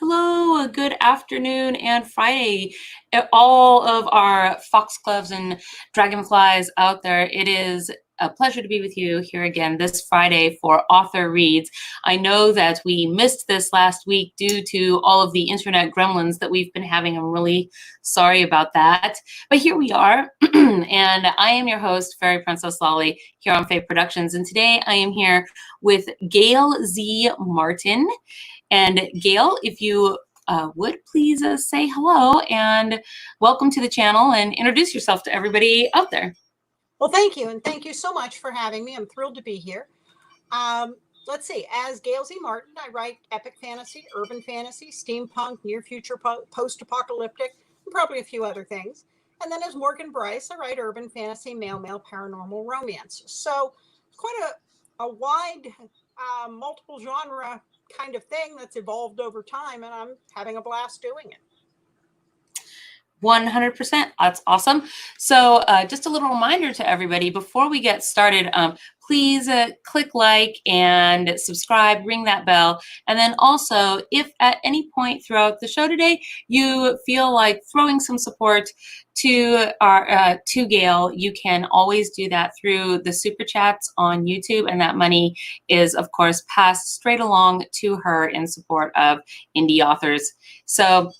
Hello, good afternoon and Friday. All of our foxgloves and dragonflies out there, it is a pleasure to be with you here again this Friday for Author Reads. I know that we missed this last week due to all of the internet gremlins that we've been having. I'm really sorry about that. But here we are, and I am your host, Fairy Princess Lolly, here on Fae Productions. And today I am here with Gail Z. Martin. And Gail, if you would please say hello and welcome to the channel and introduce yourself to everybody out there. Well, thank you. And thank you so much for having me. I'm thrilled to be here. Let's see. As Gail Z. Martin, I write epic fantasy, urban fantasy, steampunk, near future, post-apocalyptic, and probably a few other things. And then as Morgan Bryce, I write urban fantasy, male paranormal romance. So quite a wide, multiple genre kind of thing that's evolved over time, and I'm having a blast doing it. 100%. That's awesome. So just a little reminder to everybody before we get started, please click like and subscribe, ring that bell. And then also, if at any point throughout the show today, you feel like throwing some support to Gail, you can always do that through the super chats on YouTube. And that money is, of course, passed straight along to her in support of indie authors. So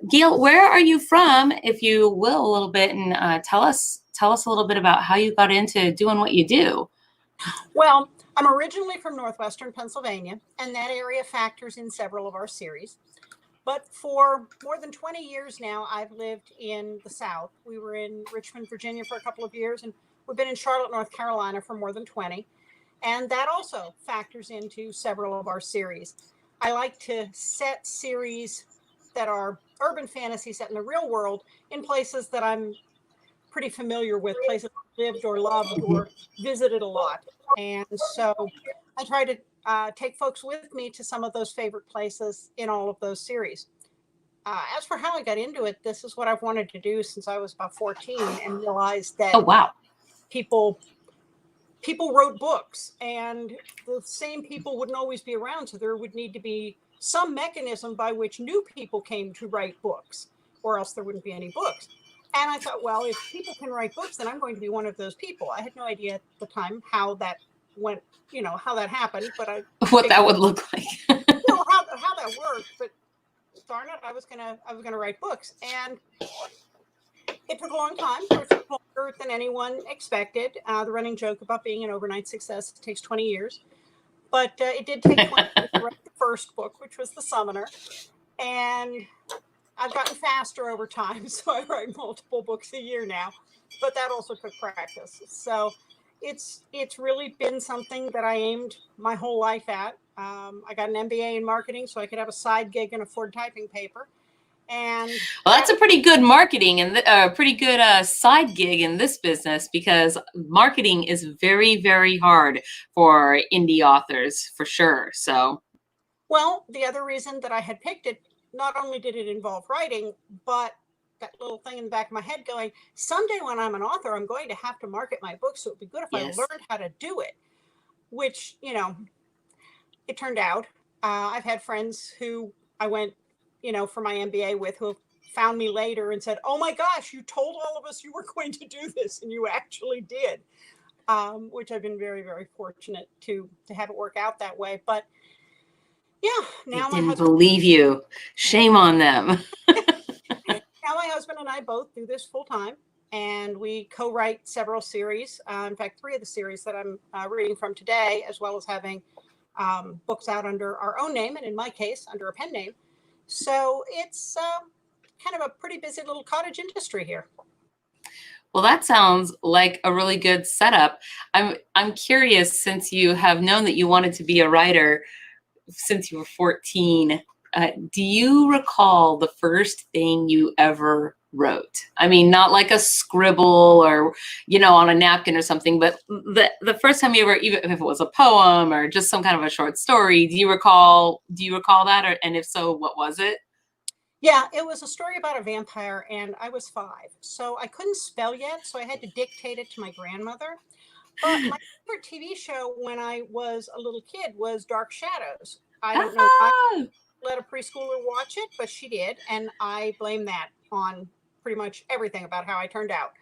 Gail, where are you from, if you will, a little bit, and tell us a little bit about how you got into doing what you do. Well, I'm originally from northwestern Pennsylvania, and that area factors in several of our series. But for more than 20 years now, I've lived in the South. We were in Richmond, Virginia for a couple of years, and we've been in Charlotte, North Carolina for more than 20. And that also factors into several of our series. I like to set series that are urban fantasy set in the real world in places that I'm pretty familiar with, places I've lived or loved or visited a lot. And so I try to take folks with me to some of those favorite places in all of those series. As for how I got into it, this is what I've wanted to do since I was about 14 and realized that people wrote books, and the same people wouldn't always be around. So there would need to be some mechanism by which new people came to write books, or else there wouldn't be any books. And I thought, well, if people can write books, then I'm going to be one of those people. I had no idea at the time how that went, how that happened, but what that would look like. how that worked. But darn it, I was gonna write books, and it took a long time. It took longer than anyone expected. The running joke about being an overnight success, it takes 20 years. But it did take 20 years to write the first book, which was The Summoner. And I've gotten faster over time, so I write multiple books a year now. But that also took practice. So it's really been something that I aimed my whole life at. I got an MBA in marketing so I could have a side gig and afford typing paper. And well, that's a pretty good marketing and a pretty good side gig in this business, because marketing is very, very hard for indie authors, for sure. So, well, the other reason that I had picked it, not only did it involve writing, but that little thing in the back of my head going, someday when I'm an author, I'm going to have to market my book. So it'd be good if I learned how to do it, which, it turned out. I've had friends who I went, for my MBA with, who found me later and said, oh my gosh, you told all of us you were going to do this, and you actually did, which I've been very, very fortunate to have it work out that way. But yeah, now I didn't believe you. Shame on them. Now my husband and I both do this full time, and we co-write several series. In fact, 3 of the series that I'm reading from today, as well as having books out under our own name, and in my case, under a pen name. So it's kind of a pretty busy little cottage industry here. Well, that sounds like a really good setup. I'm curious, since you have known that you wanted to be a writer since you were 14, do you recall the first thing you ever wrote? I mean, not like a scribble or, on a napkin or something, but the first time you ever, even if it was a poem or just some kind of a short story, do you recall that? And if so, what was it? Yeah, it was a story about a vampire, and I was 5. So I couldn't spell yet, so I had to dictate it to my grandmother. But my favorite TV show when I was a little kid was Dark Shadows. I don't know why. let a preschooler watch it, but she did, and I blame that on pretty much everything about how I turned out.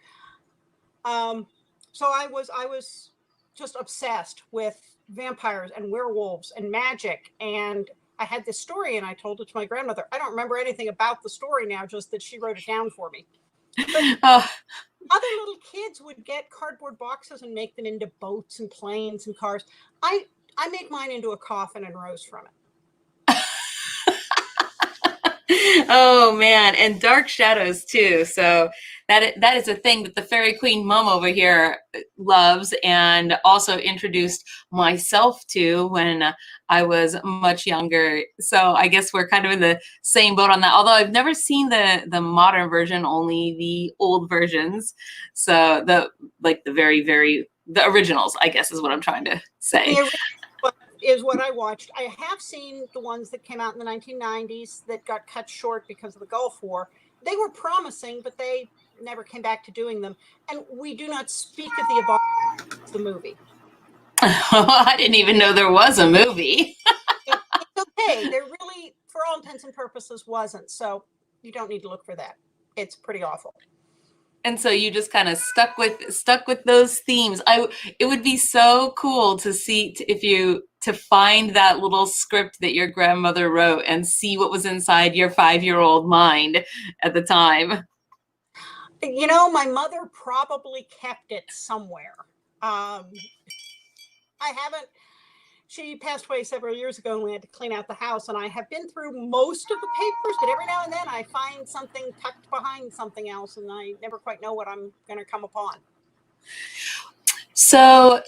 So I was just obsessed with vampires and werewolves and magic, and I had this story and I told it to my grandmother. I don't remember anything about the story now, just that she wrote it down for me. But other little kids would get cardboard boxes and make them into boats and planes and cars. I made mine into a coffin and rose from it. Oh man, and dark shadows too. So that is a thing that the Fairy Queen Mum over here loves, and also introduced myself to when I was much younger. So I guess we're kind of in the same boat on that. Although I've never seen the modern version, only the old versions. So the originals, I guess, is what I'm trying to say. Is what I watched. I have seen the ones that came out in the 1990s that got cut short because of the Gulf War. They were promising, but they never came back to doing them. And we do not speak of the Abomination of the movie. I didn't even know there was a movie. It's okay. There really, for all intents and purposes, wasn't. So you don't need to look for that. It's pretty awful. And so you just kind of stuck with those themes. It would be so cool to see to find that little script that your grandmother wrote and see what was inside your 5-year-old mind at the time. You know, my mother probably kept it somewhere. She passed away several years ago and we had to clean out the house, and I have been through most of the papers, but every now and then I find something tucked behind something else and I never quite know what I'm going to come upon. So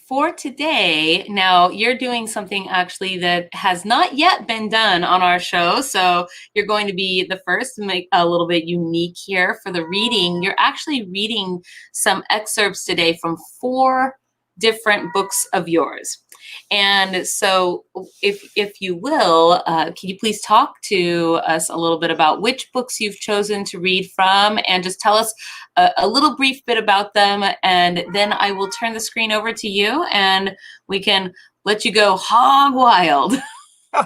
for today, now you're doing something actually that has not yet been done on our show. So you're going to be the first to make a little bit unique here for the reading. You're actually reading some excerpts today from 4 different books of yours. And so if you will, can you please talk to us a little bit about which books you've chosen to read from, and just tell us a little brief bit about them, and then I will turn the screen over to you and we can let you go hog wild.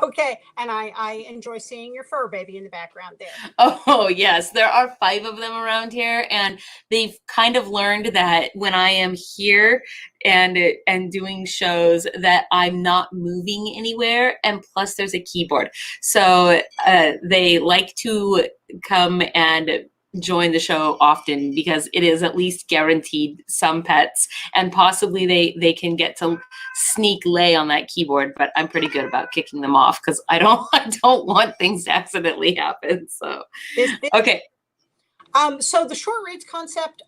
Okay, and I enjoy seeing your fur baby in the background there. Oh, yes. There are 5 of them around here, and they've kind of learned that when I am here and doing shows that I'm not moving anywhere, and plus there's a keyboard. So they like to come and join the show often because it is at least guaranteed some pets, and possibly they can get to sneak lay on that keyboard, but I'm pretty good about kicking them off because I don't want things to accidentally happen. So okay. So the short reads concept,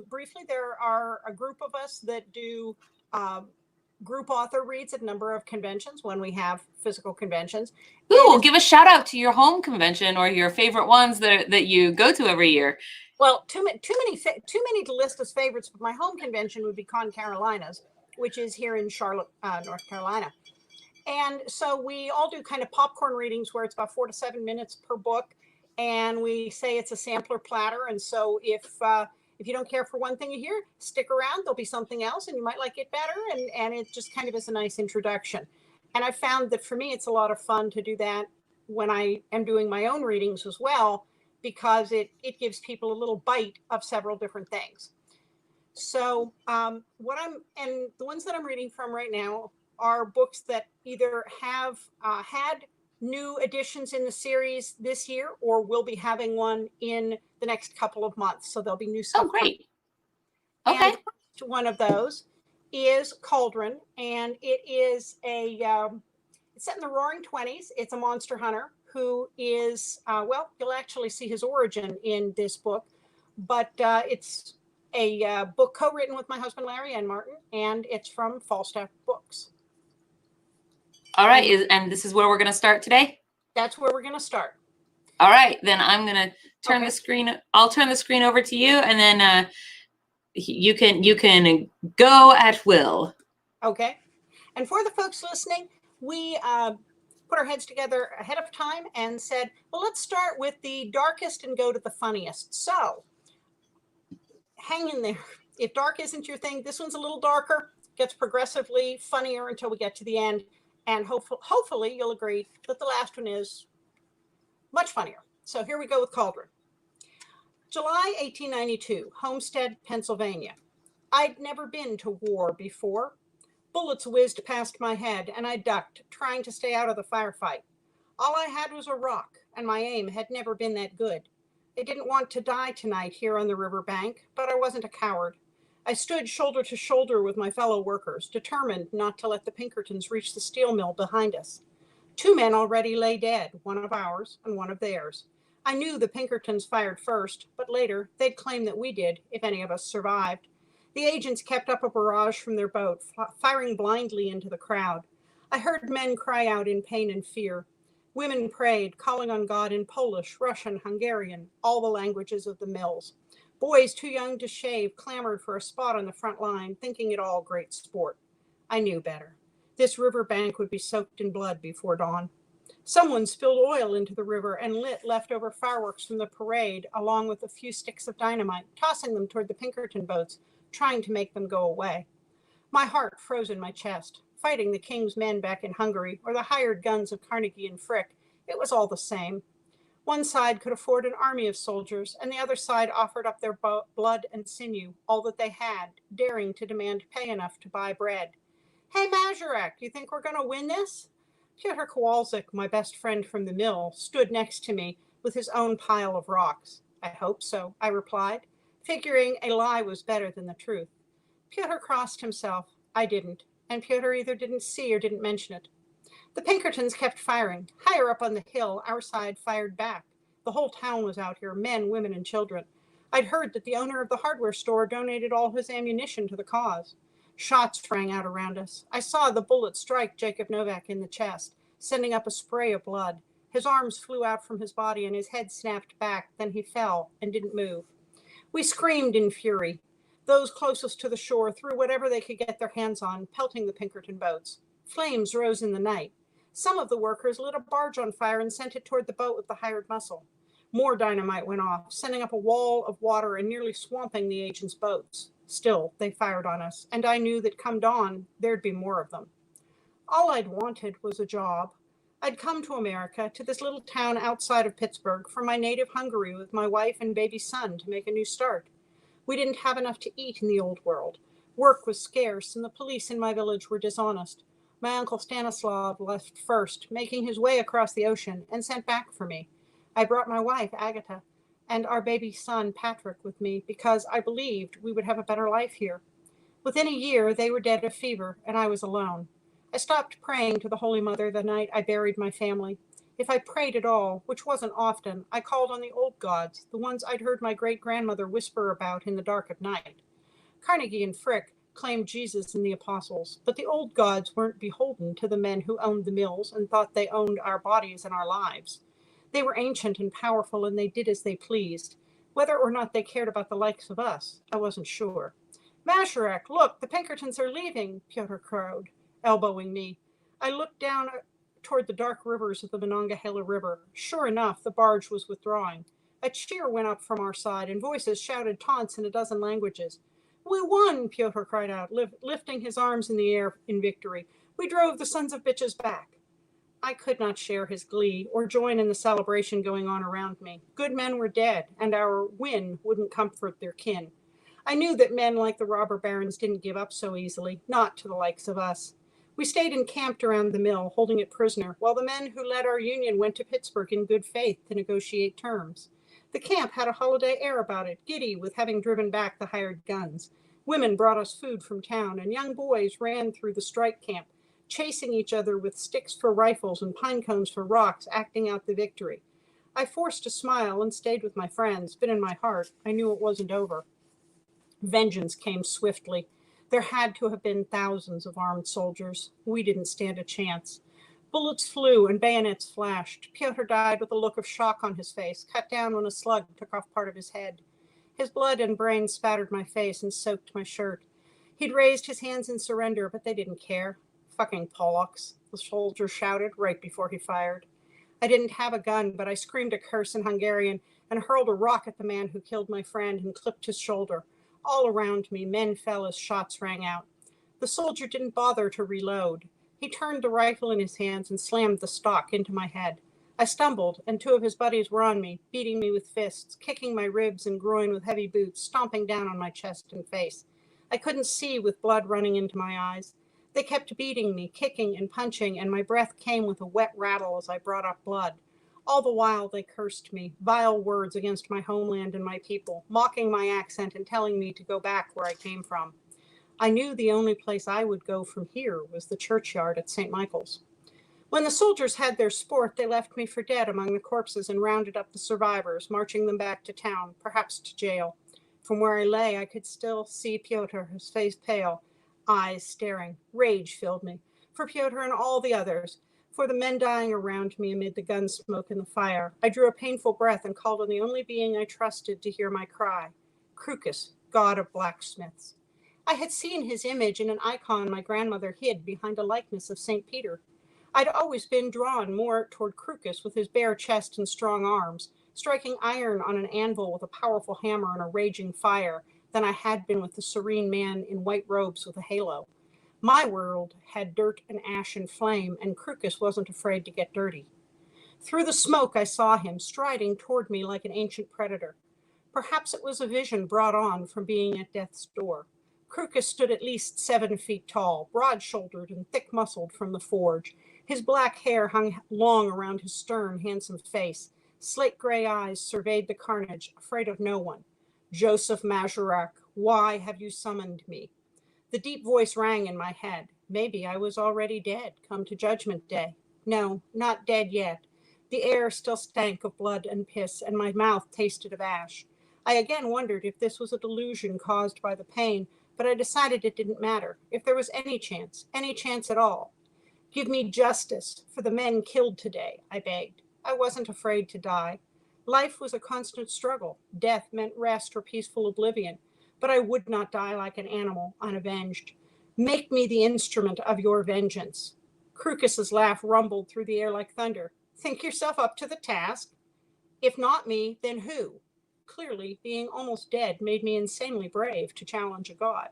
briefly, there are a group of us that do group author reads at a number of conventions when we have physical conventions. Ooh, give a shout out to your home convention or your favorite ones that you go to every year. Well, too many to list as favorites, but my home convention would be Con Carolinas, which is here in Charlotte, North Carolina. And so we all do kind of popcorn readings where it's about 4 to 7 minutes per book. And we say it's a sampler platter. And so if you don't care for one thing you hear, stick around, there'll be something else and you might like it better. And it just kind of is a nice introduction. And I found that for me, it's a lot of fun to do that when I am doing my own readings as well, because it gives people a little bite of several different things. So the ones that I'm reading from right now are books that either have had new additions in the series this year or will be having one in the next couple of months. So there'll be new stuff. Oh, great. Okay. And one of those is Cauldron, and it is it's set in the Roaring 20s. It's a monster hunter who is, you'll actually see his origin in this book, but it's a book co-written with my husband, Larry and Martin, and it's from Falstaff Books. All right, and this is where we're going to start today? That's where we're going to start. All right, then I'm going to turn the screen. I'll turn the screen over to you, and then you can go at will. Okay. And for the folks listening, we put our heads together ahead of time and said, well, let's start with the darkest and go to the funniest. So hang in there. If dark isn't your thing, this one's a little darker, gets progressively funnier until we get to the end. And hopefully you'll agree that the last one is much funnier. So here we go with Cauldron. July 1892, Homestead, Pennsylvania. I'd never been to war before. Bullets whizzed past my head, and I ducked, trying to stay out of the firefight. All I had was a rock, and my aim had never been that good. I didn't want to die tonight here on the river bank, but I wasn't a coward. I stood shoulder to shoulder with my fellow workers, determined not to let the Pinkertons reach the steel mill behind us. 2 men already lay dead, one of ours and one of theirs. I knew the Pinkertons fired first, but later they'd claim that we did, if any of us survived. The agents kept up a barrage from their boat, firing blindly into the crowd. I heard men cry out in pain and fear. Women prayed, calling on God in Polish, Russian, Hungarian, all the languages of the mills. Boys too young to shave clamored for a spot on the front line, thinking it all great sport. I knew better. This river bank would be soaked in blood before dawn. Someone spilled oil into the river and lit leftover fireworks from the parade, along with a few sticks of dynamite, tossing them toward the Pinkerton boats, trying to make them go away. My heart froze in my chest. Fighting the king's men back in Hungary or the hired guns of Carnegie and Frick, it was all the same. One side could afford an army of soldiers, and the other side offered up their blood and sinew, all that they had, daring to demand pay enough to buy bread. Hey, Mazurek, you think we're going to win this? Pyotr Kowalczyk, my best friend from the mill, stood next to me with his own pile of rocks. I hope so, I replied, figuring a lie was better than the truth. Pyotr crossed himself. I didn't, and Pyotr either didn't see or didn't mention it. The Pinkertons kept firing. Higher up on the hill, our side fired back. The whole town was out here, men, women, and children. I'd heard that the owner of the hardware store donated all his ammunition to the cause. Shots rang out around us. I saw the bullet strike Jacob Novak in the chest, sending up a spray of blood. His arms flew out from his body and his head snapped back. Then he fell and didn't move. We screamed in fury. Those closest to the shore threw whatever they could get their hands on, pelting the Pinkerton boats. Flames rose in the night. Some of the workers lit a barge on fire and sent it toward the boat with the hired muscle. More dynamite went off, sending up a wall of water and nearly swamping the agents' boats. Still, they fired on us, and I knew that come dawn, there'd be more of them. All I'd wanted was a job. I'd come to America, to this little town outside of Pittsburgh, from my native Hungary with my wife and baby son to make a new start. We didn't have enough to eat in the old world. Work was scarce, and the police in my village were dishonest. My uncle Stanislav left first, making his way across the ocean, and sent back for me. I brought my wife, Agatha, and our baby son, Patrick, with me because I believed we would have a better life here. Within a year, they were dead of fever, and I was alone. I stopped praying to the Holy Mother the night I buried my family. If I prayed at all, which wasn't often, I called on the old gods, the ones I'd heard my great-grandmother whisper about in the dark of night. Carnegie and Frick claimed Jesus and the apostles, but the old gods weren't beholden to the men who owned the mills and thought they owned our bodies and our lives. They were ancient and powerful, and they did as they pleased. Whether or not they cared about the likes of us, I wasn't sure. Mazurek, look, the Pinkertons are leaving, Pyotr crowed, elbowing me. I looked down toward the dark rivers of the Monongahela River. Sure enough, the barge was withdrawing. A cheer went up from our side, and voices shouted taunts in a dozen languages. We won, Pyotr cried out, lifting his arms in the air in victory. We drove the sons of bitches back. I could not share his glee or join in the celebration going on around me. Good men were dead, and our win wouldn't comfort their kin. I knew that men like the robber barons didn't give up so easily, not to the likes of us. We stayed encamped around the mill, holding it prisoner, while the men who led our union went to Pittsburgh in good faith to negotiate terms. The camp had a holiday air about it, giddy with having driven back the hired guns. Women brought us food from town, and young boys ran through the strike camp, chasing each other with sticks for rifles and pine cones for rocks, acting out the victory. I forced a smile and stayed with my friends, but in my heart, I knew it wasn't over. Vengeance came swiftly. There had to have been thousands of armed soldiers. We didn't stand a chance. Bullets flew and bayonets flashed. Pyotr died with a look of shock on his face, cut down when a slug took off part of his head. His blood and brains spattered my face and soaked my shirt. He'd raised his hands in surrender, but they didn't care. Fucking Polacks, the soldier shouted right before he fired. I didn't have a gun, but I screamed a curse in Hungarian and hurled a rock at the man who killed my friend and clipped his shoulder. All around me, men fell as shots rang out. The soldier didn't bother to reload. He turned the rifle in his hands and slammed the stock into my head. I stumbled, and 2 of his buddies were on me, beating me with fists, kicking my ribs and groin with heavy boots, stomping down on my chest and face. I couldn't see with blood running into my eyes. They kept beating me, kicking and punching, and my breath came with a wet rattle as I brought up blood. All the while they cursed me, vile words against my homeland and my people, mocking my accent and telling me to go back where I came from. I knew the only place I would go from here was the churchyard at St. Michael's. When the soldiers had their sport, they left me for dead among the corpses and rounded up the survivors, marching them back to town, perhaps to jail. From where I lay, I could still see Pyotr, his face pale, eyes staring. Rage filled me, for Pyotr and all the others, for the men dying around me amid the gun smoke and the fire. I drew a painful breath and called on the only being I trusted to hear my cry, Crocus, god of blacksmiths. I had seen his image in an icon my grandmother hid behind a likeness of St. Peter. I'd always been drawn more toward Crocus with his bare chest and strong arms, striking iron on an anvil with a powerful hammer and a raging fire, than I had been with the serene man in white robes with a halo. My world had dirt and ash and flame, and Crocus wasn't afraid to get dirty. Through the smoke, I saw him striding toward me like an ancient predator. Perhaps it was a vision brought on from being at death's door. Crocus stood at least 7 feet tall, broad-shouldered and thick-muscled from the forge. His black hair hung long around his stern, handsome face. Slate-gray eyes surveyed the carnage, afraid of no one. Joseph Majorak, why have you summoned me? The deep voice rang in my head. Maybe I was already dead, come to Judgment Day. No, not dead yet. The air still stank of blood and piss, and my mouth tasted of ash. I again wondered if this was a delusion caused by the pain, but I decided it didn't matter. If there was any chance at all. Give me justice for the men killed today, I begged. I wasn't afraid to die. Life was a constant struggle. Death meant rest or peaceful oblivion, but I would not die like an animal, unavenged. Make me the instrument of your vengeance. Crocus's laugh rumbled through the air like thunder. Think yourself up to the task? If not me, then who? Clearly, being almost dead made me insanely brave to challenge a god.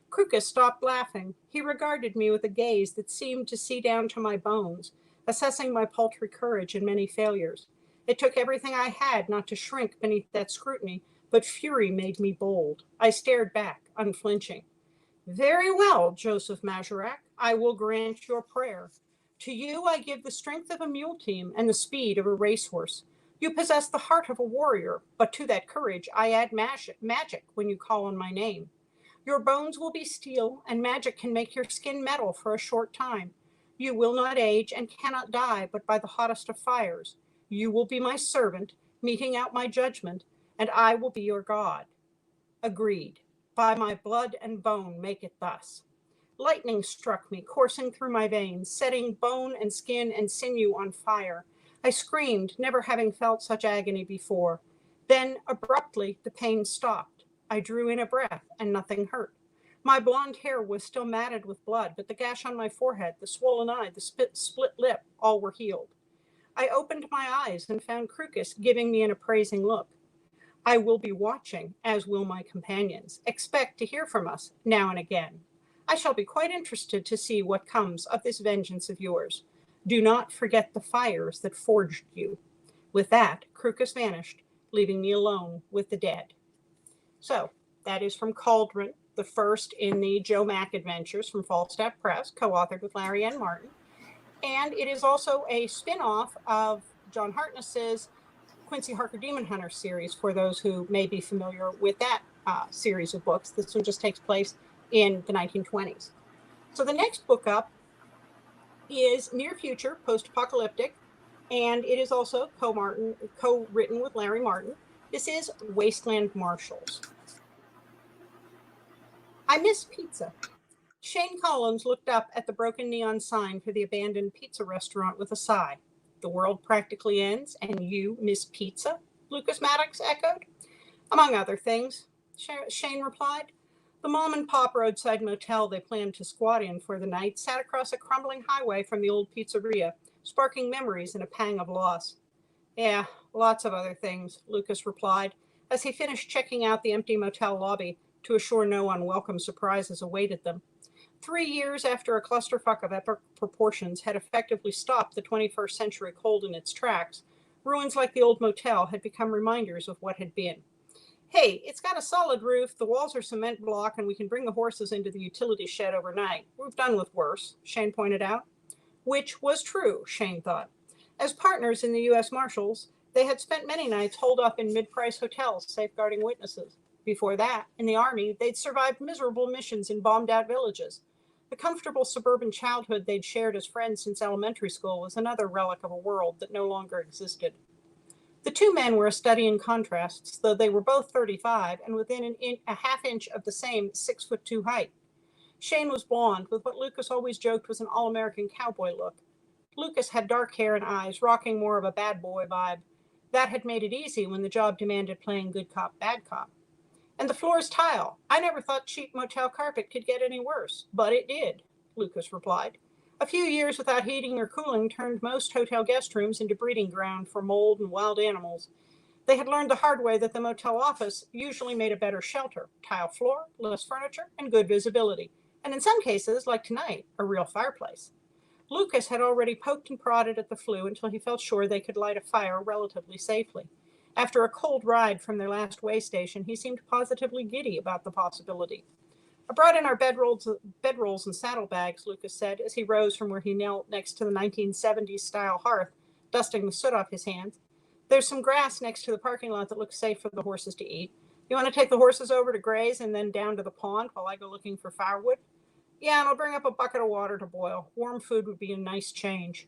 Crocus stopped laughing. He regarded me with a gaze that seemed to see down to my bones, assessing my paltry courage and many failures. It took everything I had not to shrink beneath that scrutiny, but fury made me bold. I stared back, unflinching. Very well, Joseph Majorak, I will grant your prayer. To you I give the strength of a mule team and the speed of a racehorse. You possess the heart of a warrior, but to that courage I add magic when you call on my name. Your bones will be steel, and magic can make your skin metal for a short time. You will not age and cannot die but by the hottest of fires. You will be my servant, meting out my judgment, and I will be your god. Agreed. By my blood and bone make it thus. Lightning struck me, coursing through my veins, setting bone and skin and sinew on fire. I screamed, never having felt such agony before. Then, abruptly, the pain stopped. I drew in a breath, and nothing hurt. My blonde hair was still matted with blood, but the gash on my forehead, the swollen eye, the split lip, all were healed. I opened my eyes and found Crocus giving me an appraising look. I will be watching, as will my companions. Expect to hear from us now and again. I shall be quite interested to see what comes of this vengeance of yours. Do not forget the fires that forged you. With that, Crocus vanished, leaving me alone with the dead. So, that is from Cauldron, the first in the Joe Mack adventures from Falstaff Press, co-authored with Larry N. Martin. And it is also a spin-off of John Hartness's Quincy Harker Demon Hunter series, for those who may be familiar with that series of books. This one just takes place in the 1920s. So the next book up is Near Future, Post-Apocalyptic, and it is also co-written with Larry Martin. This is Wasteland Marshals. I miss pizza. Shane Collins looked up at the broken neon sign for the abandoned pizza restaurant with a sigh. The world practically ends, and you miss pizza? Lucas Maddox echoed. Among other things, Shane replied. The mom and pop roadside motel they planned to squat in for the night sat across a crumbling highway from the old pizzeria, sparking memories and a pang of loss. Yeah, lots of other things, Lucas replied, as he finished checking out the empty motel lobby to assure no unwelcome surprises awaited them. 3 years after a clusterfuck of epic proportions had effectively stopped the 21st century cold in its tracks, ruins like the old motel had become reminders of what had been. Hey, it's got a solid roof, the walls are cement block, and we can bring the horses into the utility shed overnight. We've done with worse, Shane pointed out. Which was true, Shane thought. As partners in the U.S. Marshals, they had spent many nights holed up in mid-price hotels safeguarding witnesses. Before that, in the Army, they'd survived miserable missions in bombed-out villages. The comfortable suburban childhood they'd shared as friends since elementary school was another relic of a world that no longer existed. The two men were a study in contrasts, though they were both 35 and within a half inch of the same 6'2" height. Shane was blonde, with what Lucas always joked was an all-American cowboy look. Lucas had dark hair and eyes, rocking more of a bad boy vibe. That had made it easy when the job demanded playing good cop, bad cop. And the floor's tile. I never thought cheap motel carpet could get any worse, but it did, Lucas replied. A few years without heating or cooling turned most hotel guest rooms into breeding ground for mold and wild animals. They had learned the hard way that the motel office usually made a better shelter, tile floor, less furniture, and good visibility. And in some cases, like tonight, a real fireplace. Lucas had already poked and prodded at the flue until he felt sure they could light a fire relatively safely. After a cold ride from their last way station, he seemed positively giddy about the possibility. I brought in our bedrolls and saddlebags, Lucas said, as he rose from where he knelt next to the 1970s-style hearth, dusting the soot off his hands. There's some grass next to the parking lot that looks safe for the horses to eat. You want to take the horses over to graze and then down to the pond while I go looking for firewood? Yeah, and I'll bring up a bucket of water to boil. Warm food would be a nice change.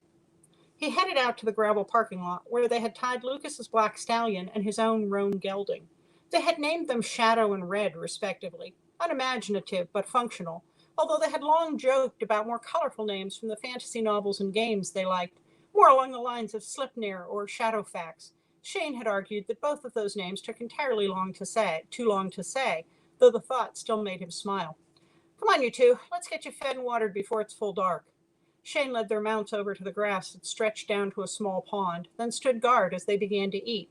He headed out to the gravel parking lot where they had tied Lucas's black stallion and his own roan gelding. They had named them Shadow and Red, respectively, unimaginative but functional, although they had long joked about more colorful names from the fantasy novels and games they liked, more along the lines of Slipnir or Shadowfax. Shane had argued that both of those names took entirely too long to say, though the thought still made him smile. Come on, you two, let's get you fed and watered before it's full dark. Shane led their mounts over to the grass that stretched down to a small pond, then stood guard as they began to eat.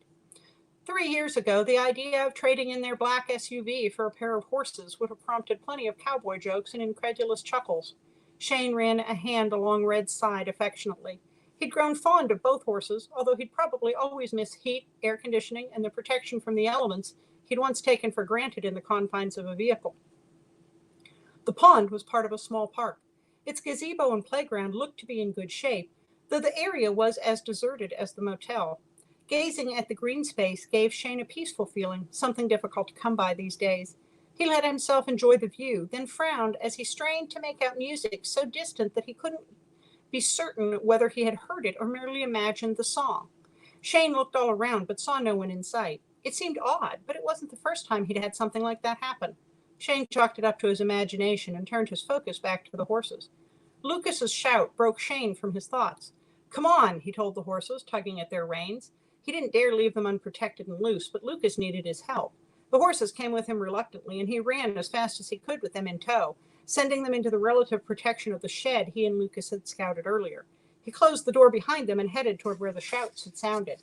3 years ago, the idea of trading in their black SUV for a pair of horses would have prompted plenty of cowboy jokes and incredulous chuckles. Shane ran a hand along Red's side affectionately. He'd grown fond of both horses, although he'd probably always miss heat, air conditioning, and the protection from the elements he'd once taken for granted in the confines of a vehicle. The pond was part of a small park. Its gazebo and playground looked to be in good shape, though the area was as deserted as the motel. Gazing at the green space gave Shane a peaceful feeling, something difficult to come by these days. He let himself enjoy the view, then frowned as he strained to make out music so distant that he couldn't be certain whether he had heard it or merely imagined the song. Shane looked all around but saw no one in sight. It seemed odd, but it wasn't the first time he'd had something like that happen. Shane chalked it up to his imagination and turned his focus back to the horses. Lucas's shout broke Shane from his thoughts. Come on, he told the horses, tugging at their reins. He didn't dare leave them unprotected and loose, but Lucas needed his help. The horses came with him reluctantly, and he ran as fast as he could with them in tow, sending them into the relative protection of the shed he and Lucas had scouted earlier. He closed the door behind them and headed toward where the shouts had sounded.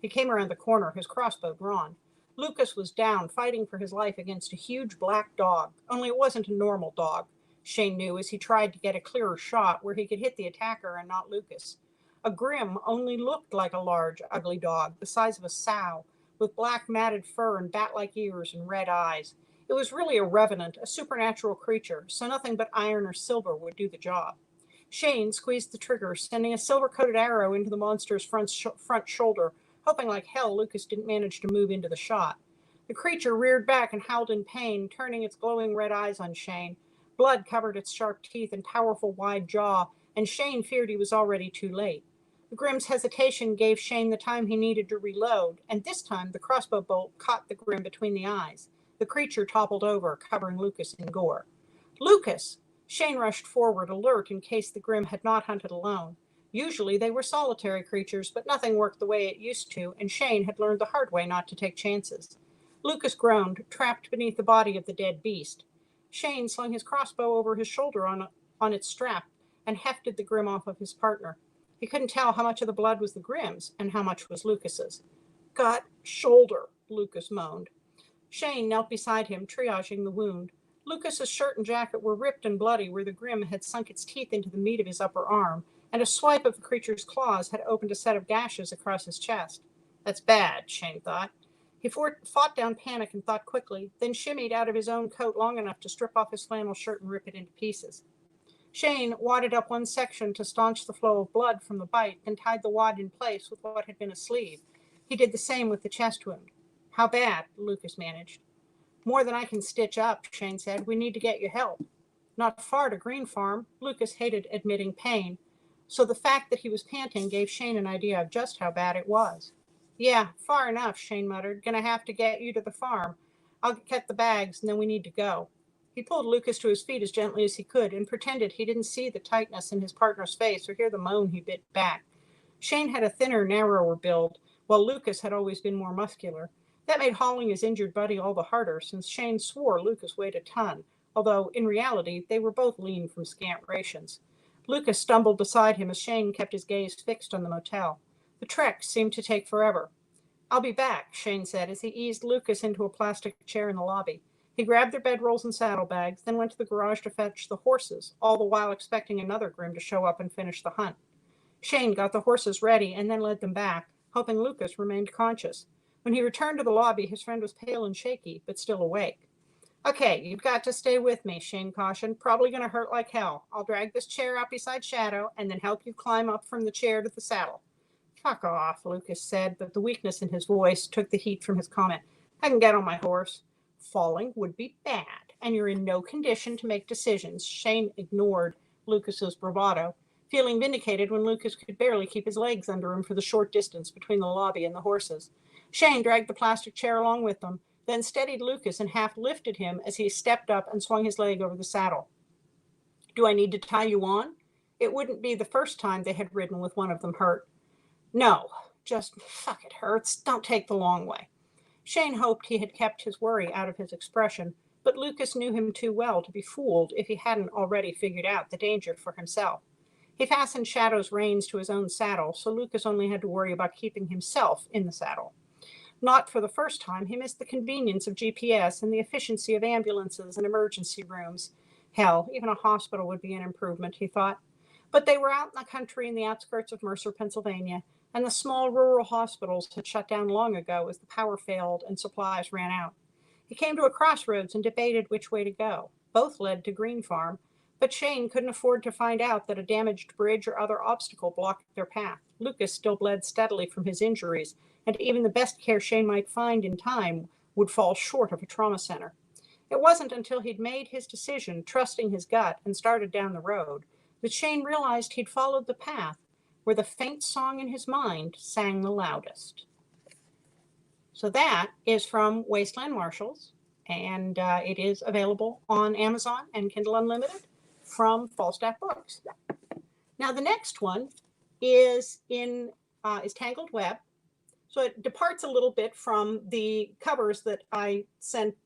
He came around the corner, his crossbow drawn. Lucas was down, fighting for his life against a huge black dog, only it wasn't a normal dog, Shane knew as he tried to get a clearer shot where he could hit the attacker and not Lucas. A Grim only looked like a large, ugly dog, the size of a sow, with black matted fur and bat-like ears and red eyes. It was really a revenant, a supernatural creature, so nothing but iron or silver would do the job. Shane squeezed the trigger, sending a silver-coated arrow into the monster's front shoulder, hoping like hell Lucas didn't manage to move into the shot. The creature reared back and howled in pain, turning its glowing red eyes on Shane. Blood covered its sharp teeth and powerful wide jaw, and Shane feared he was already too late. The Grim's hesitation gave Shane the time he needed to reload, and this time the crossbow bolt caught the Grim between the eyes. The creature toppled over, covering Lucas in gore. Lucas! Shane rushed forward, alert in case the Grim had not hunted alone. Usually they were solitary creatures, but nothing worked the way it used to, and Shane had learned the hard way not to take chances. Lucas groaned, trapped beneath the body of the dead beast. Shane slung his crossbow over his shoulder on its strap and hefted the Grim off of his partner. He couldn't tell how much of the blood was the Grim's and how much was Lucas's. Got shoulder, Lucas moaned. Shane knelt beside him, triaging the wound. Lucas's shirt and jacket were ripped and bloody where the grim had sunk its teeth into the meat of his upper arm, and a swipe of the creature's claws had opened a set of gashes across his chest. That's bad, Shane thought. He fought down panic and thought quickly, then shimmied out of his own coat long enough to strip off his flannel shirt and rip it into pieces. Shane wadded up one section to staunch the flow of blood from the bite, then tied the wad in place with what had been a sleeve. He did the same with the chest wound. How bad? Lucas managed. More than I can stitch up, Shane said. We need to get you help. Not far to Green Farm. Lucas hated admitting pain, so the fact that he was panting gave Shane an idea of just how bad it was. Yeah, far enough, Shane muttered. Gonna have to get you to the farm. I'll get the bags, and then we need to go. He pulled Lucas to his feet as gently as he could and pretended he didn't see the tightness in his partner's face or hear the moan he bit back. Shane had a thinner, narrower build, while Lucas had always been more muscular. That made hauling his injured buddy all the harder, since Shane swore Lucas weighed a ton, although in reality they were both lean from scant rations. Lucas stumbled beside him as Shane kept his gaze fixed on the motel. The trek seemed to take forever. I'll be back, Shane said as he eased Lucas into a plastic chair in the lobby. He grabbed their bedrolls and saddlebags, then went to the garage to fetch the horses, all the while expecting another grim to show up and finish the hunt. Shane got the horses ready and then led them back, hoping Lucas remained conscious. When he returned to the lobby, his friend was pale and shaky, but still awake. Okay, you've got to stay with me, Shane cautioned. Probably going to hurt like hell. I'll drag this chair out beside Shadow and then help you climb up from the chair to the saddle. Fuck off, Lucas said, but the weakness in his voice took the heat from his comment. I can get on my horse. Falling would be bad, and you're in no condition to make decisions. Shane ignored Lucas's bravado, feeling vindicated when Lucas could barely keep his legs under him for the short distance between the lobby and the horses. Shane dragged the plastic chair along with them, then steadied Lucas and half lifted him as he stepped up and swung his leg over the saddle. Do I need to tie you on? It wouldn't be the first time they had ridden with one of them hurt. No, just fuck it hurts. Don't take the long way. Shane hoped he had kept his worry out of his expression, but Lucas knew him too well to be fooled if he hadn't already figured out the danger for himself. He fastened Shadow's reins to his own saddle, so Lucas only had to worry about keeping himself in the saddle. Not for the first time, he missed the convenience of GPS and the efficiency of ambulances and emergency rooms. Hell, even a hospital would be an improvement, he thought. But they were out in the country in the outskirts of Mercer, Pennsylvania, and the small rural hospitals had shut down long ago as the power failed and supplies ran out. He came to a crossroads and debated which way to go. Both led to Green Farm, but Shane couldn't afford to find out that a damaged bridge or other obstacle blocked their path. Lucas still bled steadily from his injuries, and even the best care Shane might find in time would fall short of a trauma center. It wasn't until he'd made his decision, trusting his gut, and started down the road, that Shane realized he'd followed the path where the faint song in his mind sang the loudest. So that is from Wasteland Marshals, and it is available on Amazon and Kindle Unlimited from Post-Apoc. Now the next one is Tangled Web. So it departs a little bit from the covers that I sent,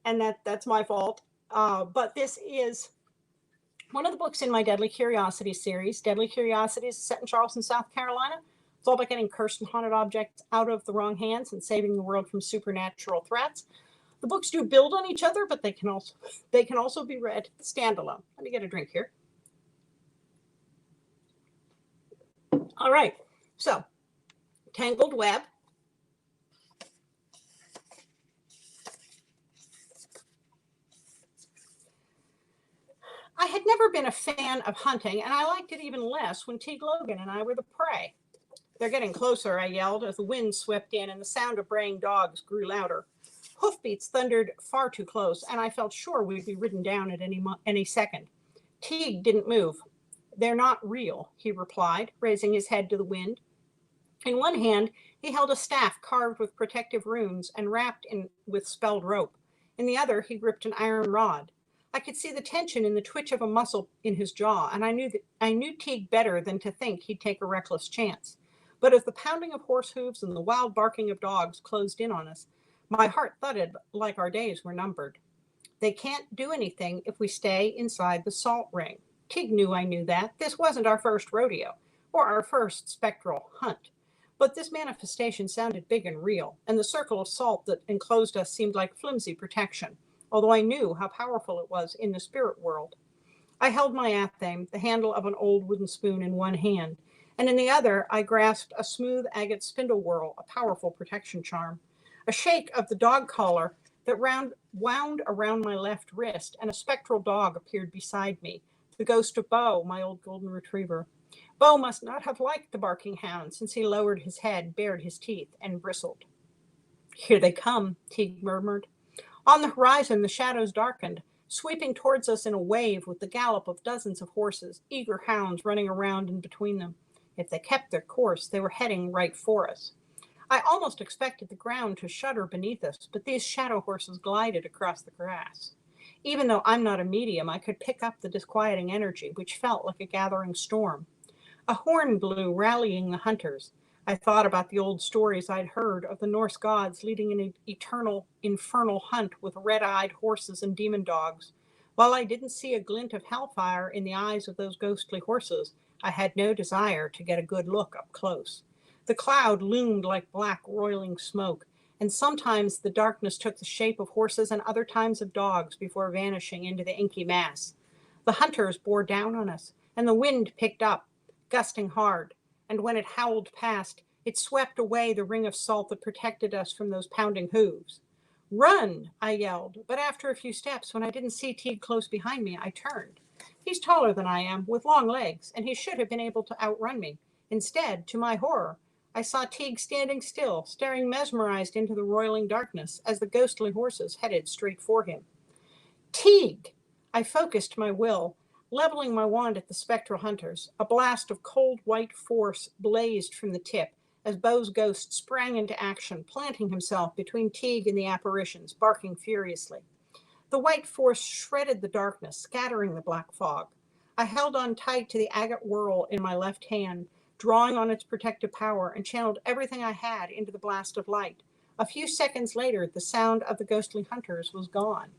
and that's my fault. But this is one of the books in my Deadly Curiosities series. Deadly Curiosities is set in Charleston, South Carolina. It's all about getting cursed and haunted objects out of the wrong hands and saving the world from supernatural threats. The books do build on each other, but they can also be read standalone. Let me get a drink here. All right, so Tangled Web. I had never been a fan of hunting, and I liked it even less when Teague Logan and I were the prey. They're getting closer, I yelled as the wind swept in and the sound of braying dogs grew louder. Hoofbeats thundered far too close, and I felt sure we'd be ridden down at any second. Teague didn't move. They're not real, he replied, raising his head to the wind. In one hand, he held a staff carved with protective runes and wrapped in with spelled rope. In the other, he gripped an iron rod. I could see the tension in the twitch of a muscle in his jaw, and I knew Teague better than to think he'd take a reckless chance. But as the pounding of horse hooves and the wild barking of dogs closed in on us, my heart thudded like our days were numbered. They can't do anything if we stay inside the salt ring. Teague knew I knew that. This wasn't our first rodeo, or our first spectral hunt. But this manifestation sounded big and real, and the circle of salt that enclosed us seemed like flimsy protection. although I knew how powerful it was in the spirit world. I held my athame, the handle of an old wooden spoon, in one hand, and in the other I grasped a smooth agate spindle whorl, a powerful protection charm. A shake of the dog collar that wound around my left wrist, and a spectral dog appeared beside me, the ghost of Bo, my old golden retriever. Bo must not have liked the barking hound, since he lowered his head, bared his teeth, and bristled. "Here they come," Teague murmured. On the horizon, the shadows darkened, sweeping towards us in a wave with the gallop of dozens of horses, eager hounds running around in between them. If they kept their course, they were heading right for us. I almost expected the ground to shudder beneath us, but these shadow horses glided across the grass. Even though I'm not a medium, I could pick up the disquieting energy, which felt like a gathering storm. A horn blew, rallying the hunters. I thought about the old stories I'd heard of the Norse gods leading an eternal, infernal hunt with red-eyed horses and demon dogs. While I didn't see a glint of hellfire in the eyes of those ghostly horses, I had no desire to get a good look up close. The cloud loomed like black, roiling smoke, and sometimes the darkness took the shape of horses and other times of dogs before vanishing into the inky mass. The hunters bore down on us, and the wind picked up, gusting hard, and when it howled past, it swept away the ring of salt that protected us from those pounding hooves. "Run!" I yelled, but after a few steps, when I didn't see Teague close behind me, I turned. He's taller than I am, with long legs, and he should have been able to outrun me. Instead, to my horror, I saw Teague standing still, staring mesmerized into the roiling darkness as the ghostly horses headed straight for him. "Teague!" I focused my will, leveling my wand at the spectral hunters. A blast of cold white force blazed from the tip as Bo's ghost sprang into action, planting himself between Teague and the apparitions, barking furiously. The white force shredded the darkness, scattering the black fog. I held on tight to the agate whorl in my left hand, drawing on its protective power, and channeled everything I had into the blast of light. A few seconds later, the sound of the ghostly hunters was gone.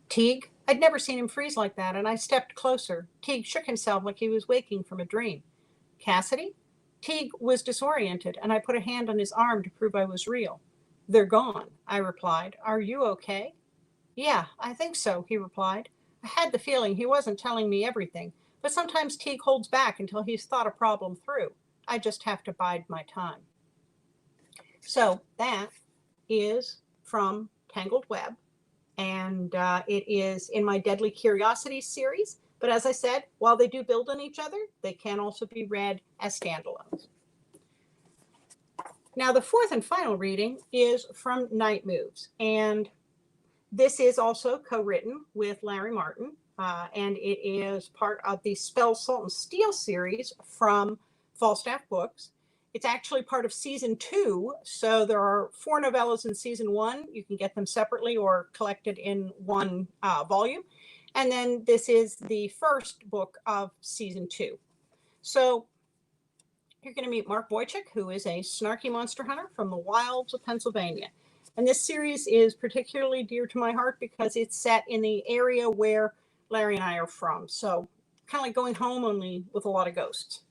"Teague?" I'd never seen him freeze like that, and I stepped closer. Teague shook himself like he was waking from a dream. "Cassidy?" Teague was disoriented, and I put a hand on his arm to prove I was real. "They're gone," I replied. "Are you okay?" "Yeah, I think so," he replied. I had the feeling he wasn't telling me everything, but sometimes Teague holds back until he's thought a problem through. I just have to bide my time. So that is from Tangled Web, and it is in my Deadly Curiosities series. But as I said, while they do build on each other, they can also be read as standalones. Now, the fourth and final reading is from Night Moves, and this is also co-written with Larry Martin, and it is part of the Spell, Salt, and Steel series from Falstaff Books. It's actually part of season 2, so there are 4 novellas in season 1. You can get them separately or collected in one volume. And then this is the first book of season 2. So you're going to meet Mark Boychuk, who is a snarky monster hunter from the wilds of Pennsylvania. And this series is particularly dear to my heart because it's set in the area where Larry and I are from. So kind of like going home, only with a lot of ghosts.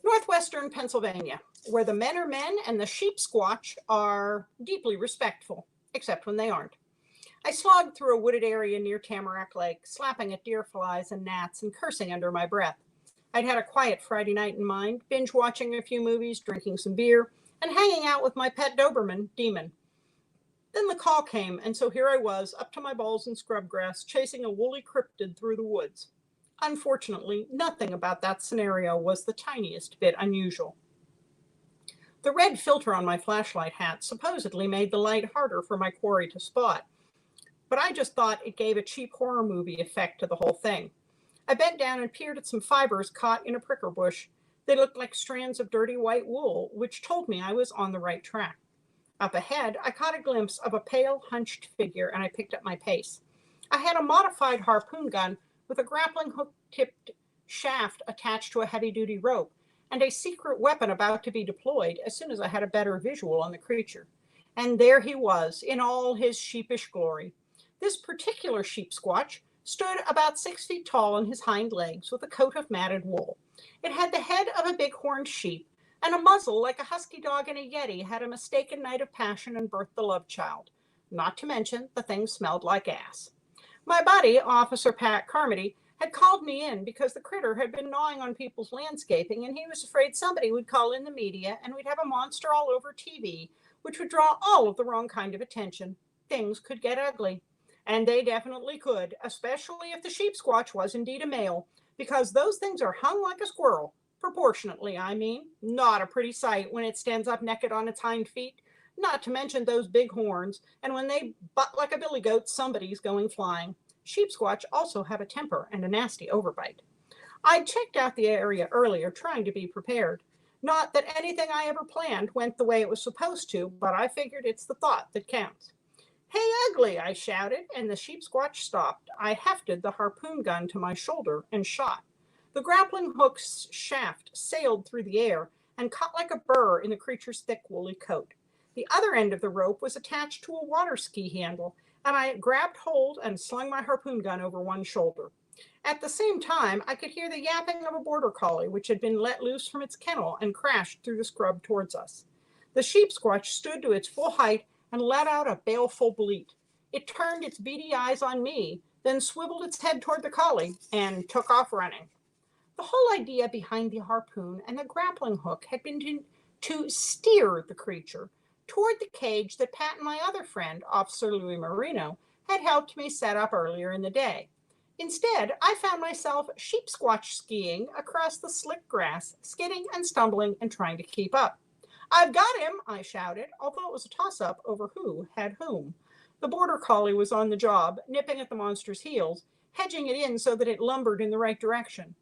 Northwestern Pennsylvania, where the men are men and the sheep squatch are deeply respectful, except when they aren't. I slogged through a wooded area near Tamarack Lake, slapping at deer flies and gnats and cursing under my breath. I'd had a quiet Friday night in mind, binge watching a few movies, drinking some beer, and hanging out with my pet Doberman, Demon. Then the call came, and so here I was, up to my balls in scrub grass, chasing a woolly cryptid through the woods. Unfortunately, nothing about that scenario was the tiniest bit unusual. The red filter on my flashlight hat supposedly made the light harder for my quarry to spot, but I just thought it gave a cheap horror movie effect to the whole thing. I bent down and peered at some fibers caught in a pricker bush. They looked like strands of dirty white wool, which told me I was on the right track. Up ahead, I caught a glimpse of a pale, hunched figure, and I picked up my pace. I had a modified harpoon gun with a grappling hook-tipped shaft attached to a heavy-duty rope, and a secret weapon about to be deployed as soon as I had a better visual on the creature. And there he was, in all his sheepish glory. This particular sheep squatch stood about 6 feet tall on his hind legs with a coat of matted wool. It had the head of a big-horned sheep, and a muzzle like a husky dog and a yeti had a mistaken night of passion and birthed the love child. Not to mention the thing smelled like ass. My buddy, Officer Pat Carmody, had called me in because the critter had been gnawing on people's landscaping, and he was afraid somebody would call in the media and we'd have a monster all over TV, which would draw all of the wrong kind of attention. Things could get ugly. And they definitely could, especially if the sheep squatch was indeed a male, because those things are hung like a squirrel. Proportionately, I mean. Not a pretty sight when it stands up naked on its hind feet. Not to mention those big horns, and when they butt like a billy goat, somebody's going flying. Sheep squatch also have a temper and a nasty overbite. I checked out the area earlier, trying to be prepared. Not that anything I ever planned went the way it was supposed to, but I figured it's the thought that counts. "Hey, ugly," I shouted, and the sheep squatch stopped. I hefted the harpoon gun to my shoulder and shot. The grappling hook's shaft sailed through the air and caught like a burr in the creature's thick woolly coat. The other end of the rope was attached to a water ski handle, and I grabbed hold and slung my harpoon gun over one shoulder. At the same time, I could hear the yapping of a border collie, which had been let loose from its kennel and crashed through the scrub towards us. The sheep squatch stood to its full height and let out a baleful bleat. It turned its beady eyes on me, then swiveled its head toward the collie and took off running. The whole idea behind the harpoon and the grappling hook had been to steer the creature toward the cage that Pat and my other friend, Officer Louis Marino, had helped me set up earlier in the day. Instead, I found myself sheep squatch skiing across the slick grass, skidding and stumbling and trying to keep up. "I've got him," I shouted, although it was a toss-up over who had whom. The border collie was on the job, nipping at the monster's heels, hedging it in so that it lumbered in the right direction.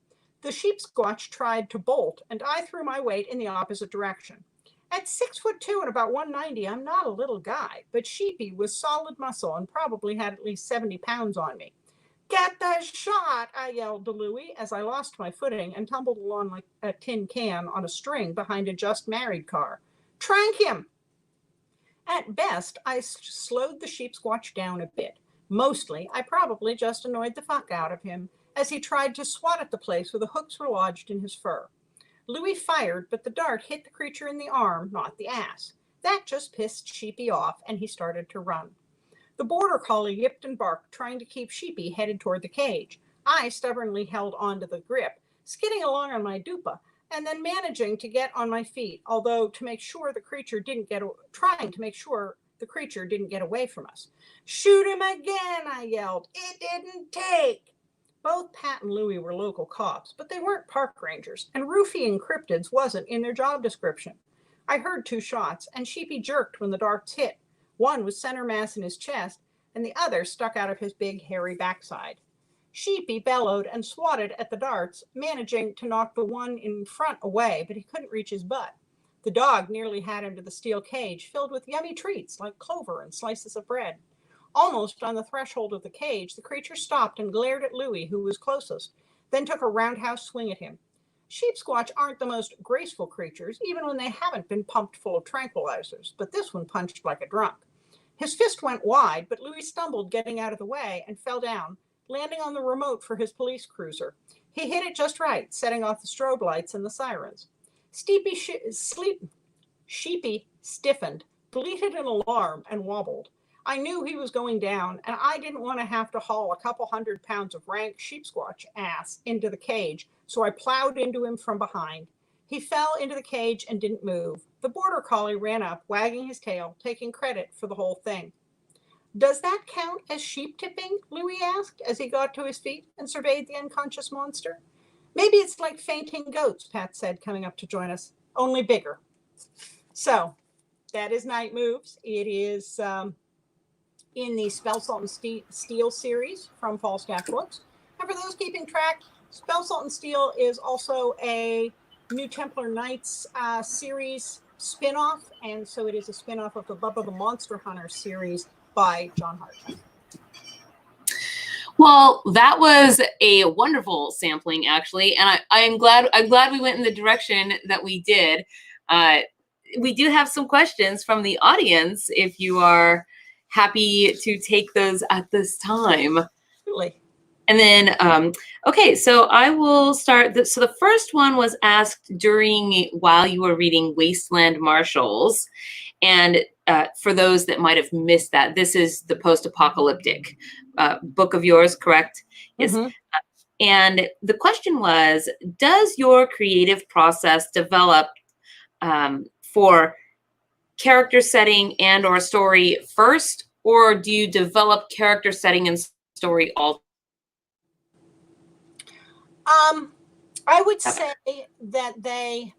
The sheep squatch tried to bolt, and I threw my weight in the opposite direction. At 6'2" and about 190, I'm not a little guy, but Sheepy was solid muscle and probably had at least 70 pounds on me. "Get the shot," I yelled to Louie as I lost my footing and tumbled along like a tin can on a string behind a just married car. "Trank him." At best, I slowed the sheep squatch down a bit. Mostly, I probably just annoyed the fuck out of him as he tried to swat at the place where the hooks were lodged in his fur. Louis fired, but the dart hit the creature in the arm, not the ass. That just pissed Sheepy off, and he started to run. The border collie yipped and barked, trying to keep Sheepy headed toward the cage. I stubbornly held onto the grip, skidding along on my dupa, and then managing to get on my feet, although to make sure the creature didn't get away from us. "Shoot him again," I yelled. "It didn't take." Both Pat and Louie were local cops, but they weren't park rangers, and roofing cryptids wasn't in their job description. I heard 2 shots, and Sheepy jerked when the darts hit. One was center mass in his chest, and the other stuck out of his big, hairy backside. Sheepy bellowed and swatted at the darts, managing to knock the one in front away, but he couldn't reach his butt. The dog nearly had him to the steel cage, filled with yummy treats like clover and slices of bread. Almost on the threshold of the cage, the creature stopped and glared at Louie, who was closest, then took a roundhouse swing at him. Sheep squatch aren't the most graceful creatures, even when they haven't been pumped full of tranquilizers, but this one punched like a drunk. His fist went wide, but Louis stumbled getting out of the way and fell down, landing on the remote for his police cruiser. He hit it just right, setting off the strobe lights and the sirens. Sheepy stiffened, bleated in alarm, and wobbled. I knew he was going down, and I didn't want to have to haul a couple 100 pounds of rank sheep squatch ass into the cage, so I plowed into him from behind. He fell into the cage and didn't move. The border collie ran up, wagging his tail, taking credit for the whole thing. "Does that count as sheep tipping?" Louis asked as he got to his feet and surveyed the unconscious monster. "Maybe it's like fainting goats," Pat said, coming up to join us, "only bigger." So that is Night Moves. It is in the Spell Salt and Steel series from Post-Apoc. And for those keeping track, Spell Salt and Steel is also a New Templar Knights series spin-off, and so it is a spin-off of the Bubba the Monster Hunter series by John Hart. Well, that was a wonderful sampling, actually, and I'm glad we went in the direction that we did. We do have some questions from the audience, if you are happy to take those at this time. Absolutely. And then, okay, so I will start. So the first one was asked while you were reading Wasteland Marshals. And for those that might have missed that, this is the post-apocalyptic book of yours, correct? Yes. Mm-hmm. And the question was, does your creative process develop for character setting and or story first, or do you develop character setting and story all? I would say that they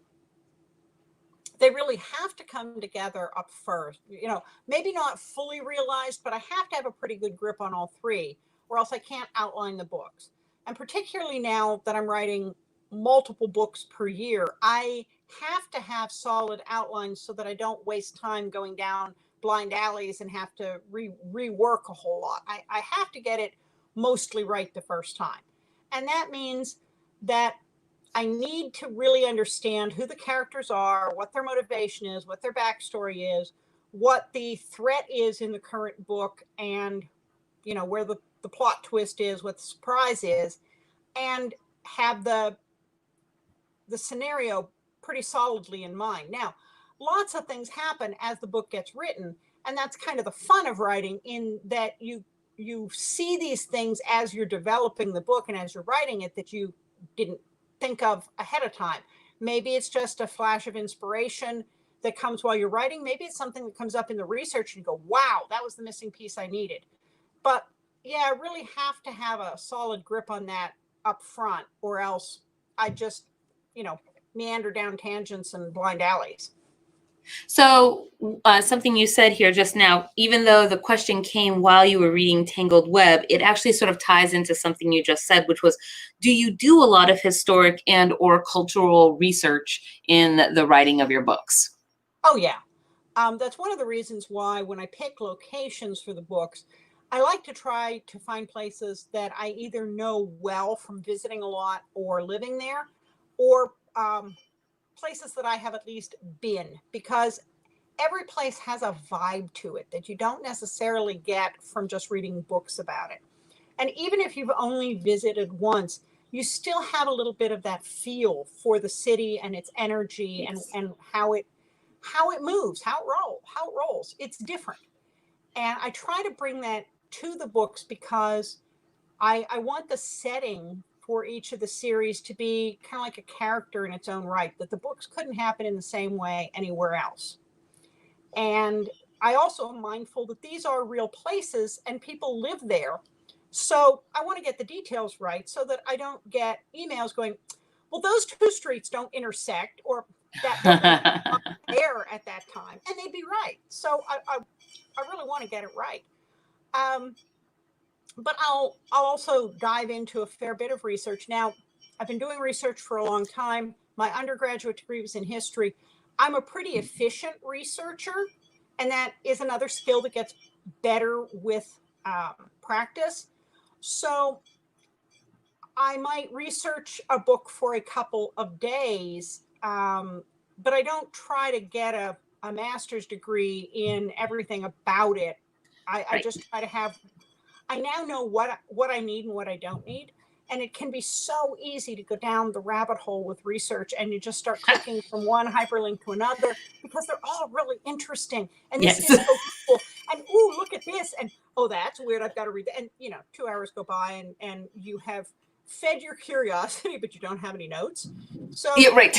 really have to come together up first. You know, maybe not fully realized, but I have to have a pretty good grip on all three, or else I can't outline the books. And particularly now that I'm writing multiple books per year, I have to have solid outlines so that I don't waste time going down blind alleys and have to rework a whole lot. I have to get it mostly right the first time. And that means that I need to really understand who the characters are, what their motivation is, what their backstory is, what the threat is in the current book, and, you know, where the plot twist is, what the surprise is, and have the scenario pretty solidly in mind. Now, lots of things happen as the book gets written, and that's kind of the fun of writing, in that you see these things as you're developing the book and as you're writing it that you didn't think of ahead of time. Maybe it's just a flash of inspiration that comes while you're writing. Maybe it's something that comes up in the research and you go, wow, that was the missing piece I needed. But yeah, I really have to have a solid grip on that up front, or else I just, you know, meander down tangents and blind alleys. So something you said here just now, even though the question came while you were reading Tangled Web, it actually sort of ties into something you just said, which was, do you do a lot of historic and or cultural research in the writing of your books? Oh, yeah. That's one of the reasons why when I pick locations for the books, I like to try to find places that I either know well from visiting a lot or living there, or places that I have at least been, because every place has a vibe to it that you don't necessarily get from just reading books about it. And even if you've only visited once, you still have a little bit of that feel for the city and its energy, yes, and how it moves, how it rolls. It's different. And I try to bring that to the books because I want the setting for each of the series to be kind of like a character in its own right, that the books couldn't happen in the same way anywhere else. And I also am mindful that these are real places and people live there. So I want to get the details right so that I don't get emails going, well, those two streets don't intersect, or that wasn't there at that time. And they'd be right. So I really want to get it right. But I'll also dive into a fair bit of research. Now, I've been doing research for a long time. My undergraduate degree was in history. I'm a pretty efficient researcher, and that is another skill that gets better with practice. So I might research a book for a couple of days, but I don't try to get a master's degree in everything about it. I just try to have, I now know what I need and what I don't need. And it can be so easy to go down the rabbit hole with research, and you just start clicking from one hyperlink to another because they're all really interesting. And this is so cool. And ooh, look at this. And oh, that's weird. I've got to read that. And 2 hours go by and you have fed your curiosity, but you don't have any notes. So yeah, right.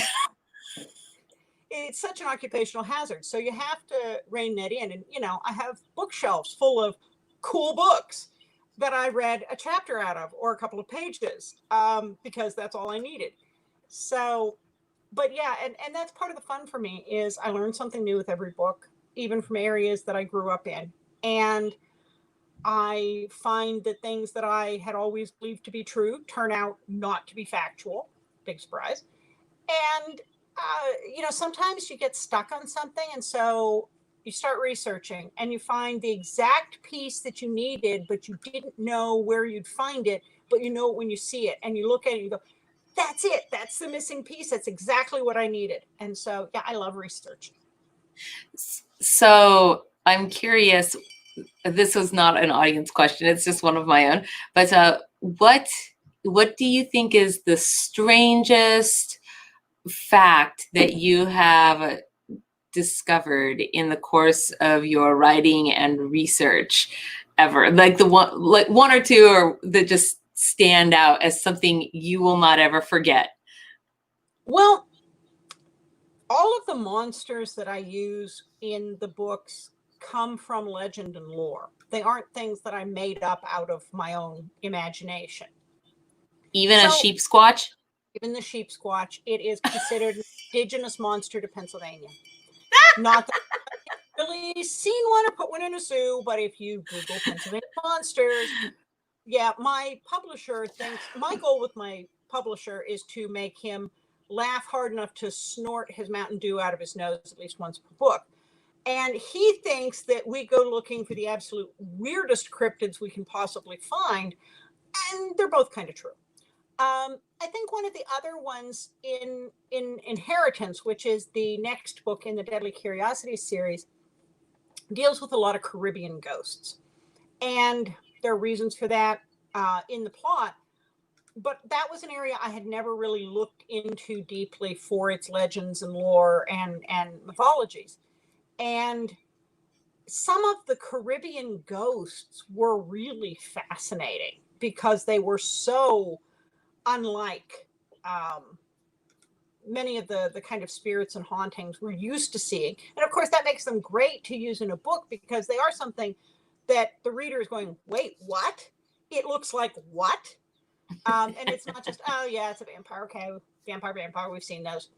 It's such an occupational hazard. So you have to rein that in. And I have bookshelves full of cool books that I read a chapter out of, or a couple of pages, because that's all I needed. So, but yeah, and that's part of the fun for me, is I learn something new with every book, even from areas that I grew up in. And I find that things that I had always believed to be true turn out not to be factual. Big surprise. And, sometimes you get stuck on something. And so you start researching and you find the exact piece that you needed, but you didn't know where you'd find it, but you know it when you see it, and you look at it and you go, that's it. That's the missing piece. That's exactly what I needed. And so, yeah, I love research. So I'm curious, this was not an audience question, it's just one of my own, but what do you think is the strangest fact that you have discovered in the course of your writing and research ever? Like one or two or that just stand out as something you will not ever forget? Well, all of the monsters that I use in the books come from legend and lore. They aren't things that I made up out of my own imagination. Even a sheep squatch? Even the sheep squatch, it is considered an indigenous monster to Pennsylvania. Not that I've really seen one or put one in a zoo, but if you Google Pennsylvania monsters, yeah, my goal with my publisher is to make him laugh hard enough to snort his Mountain Dew out of his nose at least once per book. And he thinks that we go looking for the absolute weirdest cryptids we can possibly find. And they're both kind of true. I think one of the other ones in Inheritance, which is the next book in the Deadly Curiosities series, deals with a lot of Caribbean ghosts. And there are reasons for that in the plot. But that was an area I had never really looked into deeply for its legends and lore and mythologies. And some of the Caribbean ghosts were really fascinating because they were so unlike many of the kind of spirits and hauntings we're used to seeing. And of course, that makes them great to use in a book because they are something that the reader is going, wait, what? It looks like what? And it's not just, oh, yeah, it's a vampire. Okay, vampire, we've seen those.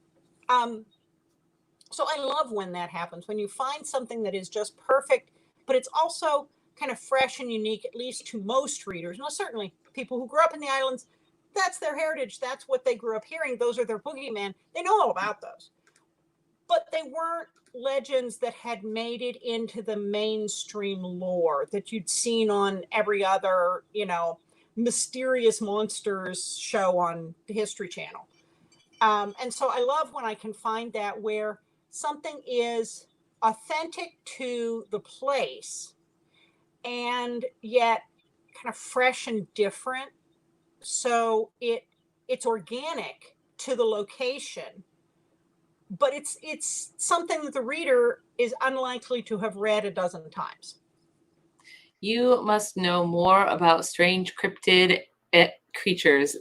So I love when that happens, when you find something that is just perfect, but it's also kind of fresh and unique, at least to most readers. Now, certainly people who grew up in the islands, that's their heritage. That's what they grew up hearing. Those are their boogeymen. They know all about those. But they weren't legends that had made it into the mainstream lore that you'd seen on every other, mysterious monsters show on the History Channel. And so I love when I can find that where something is authentic to the place and yet kind of fresh and different. So it's organic to the location, but it's something that the reader is unlikely to have read a dozen times. You must know more about strange cryptid creatures.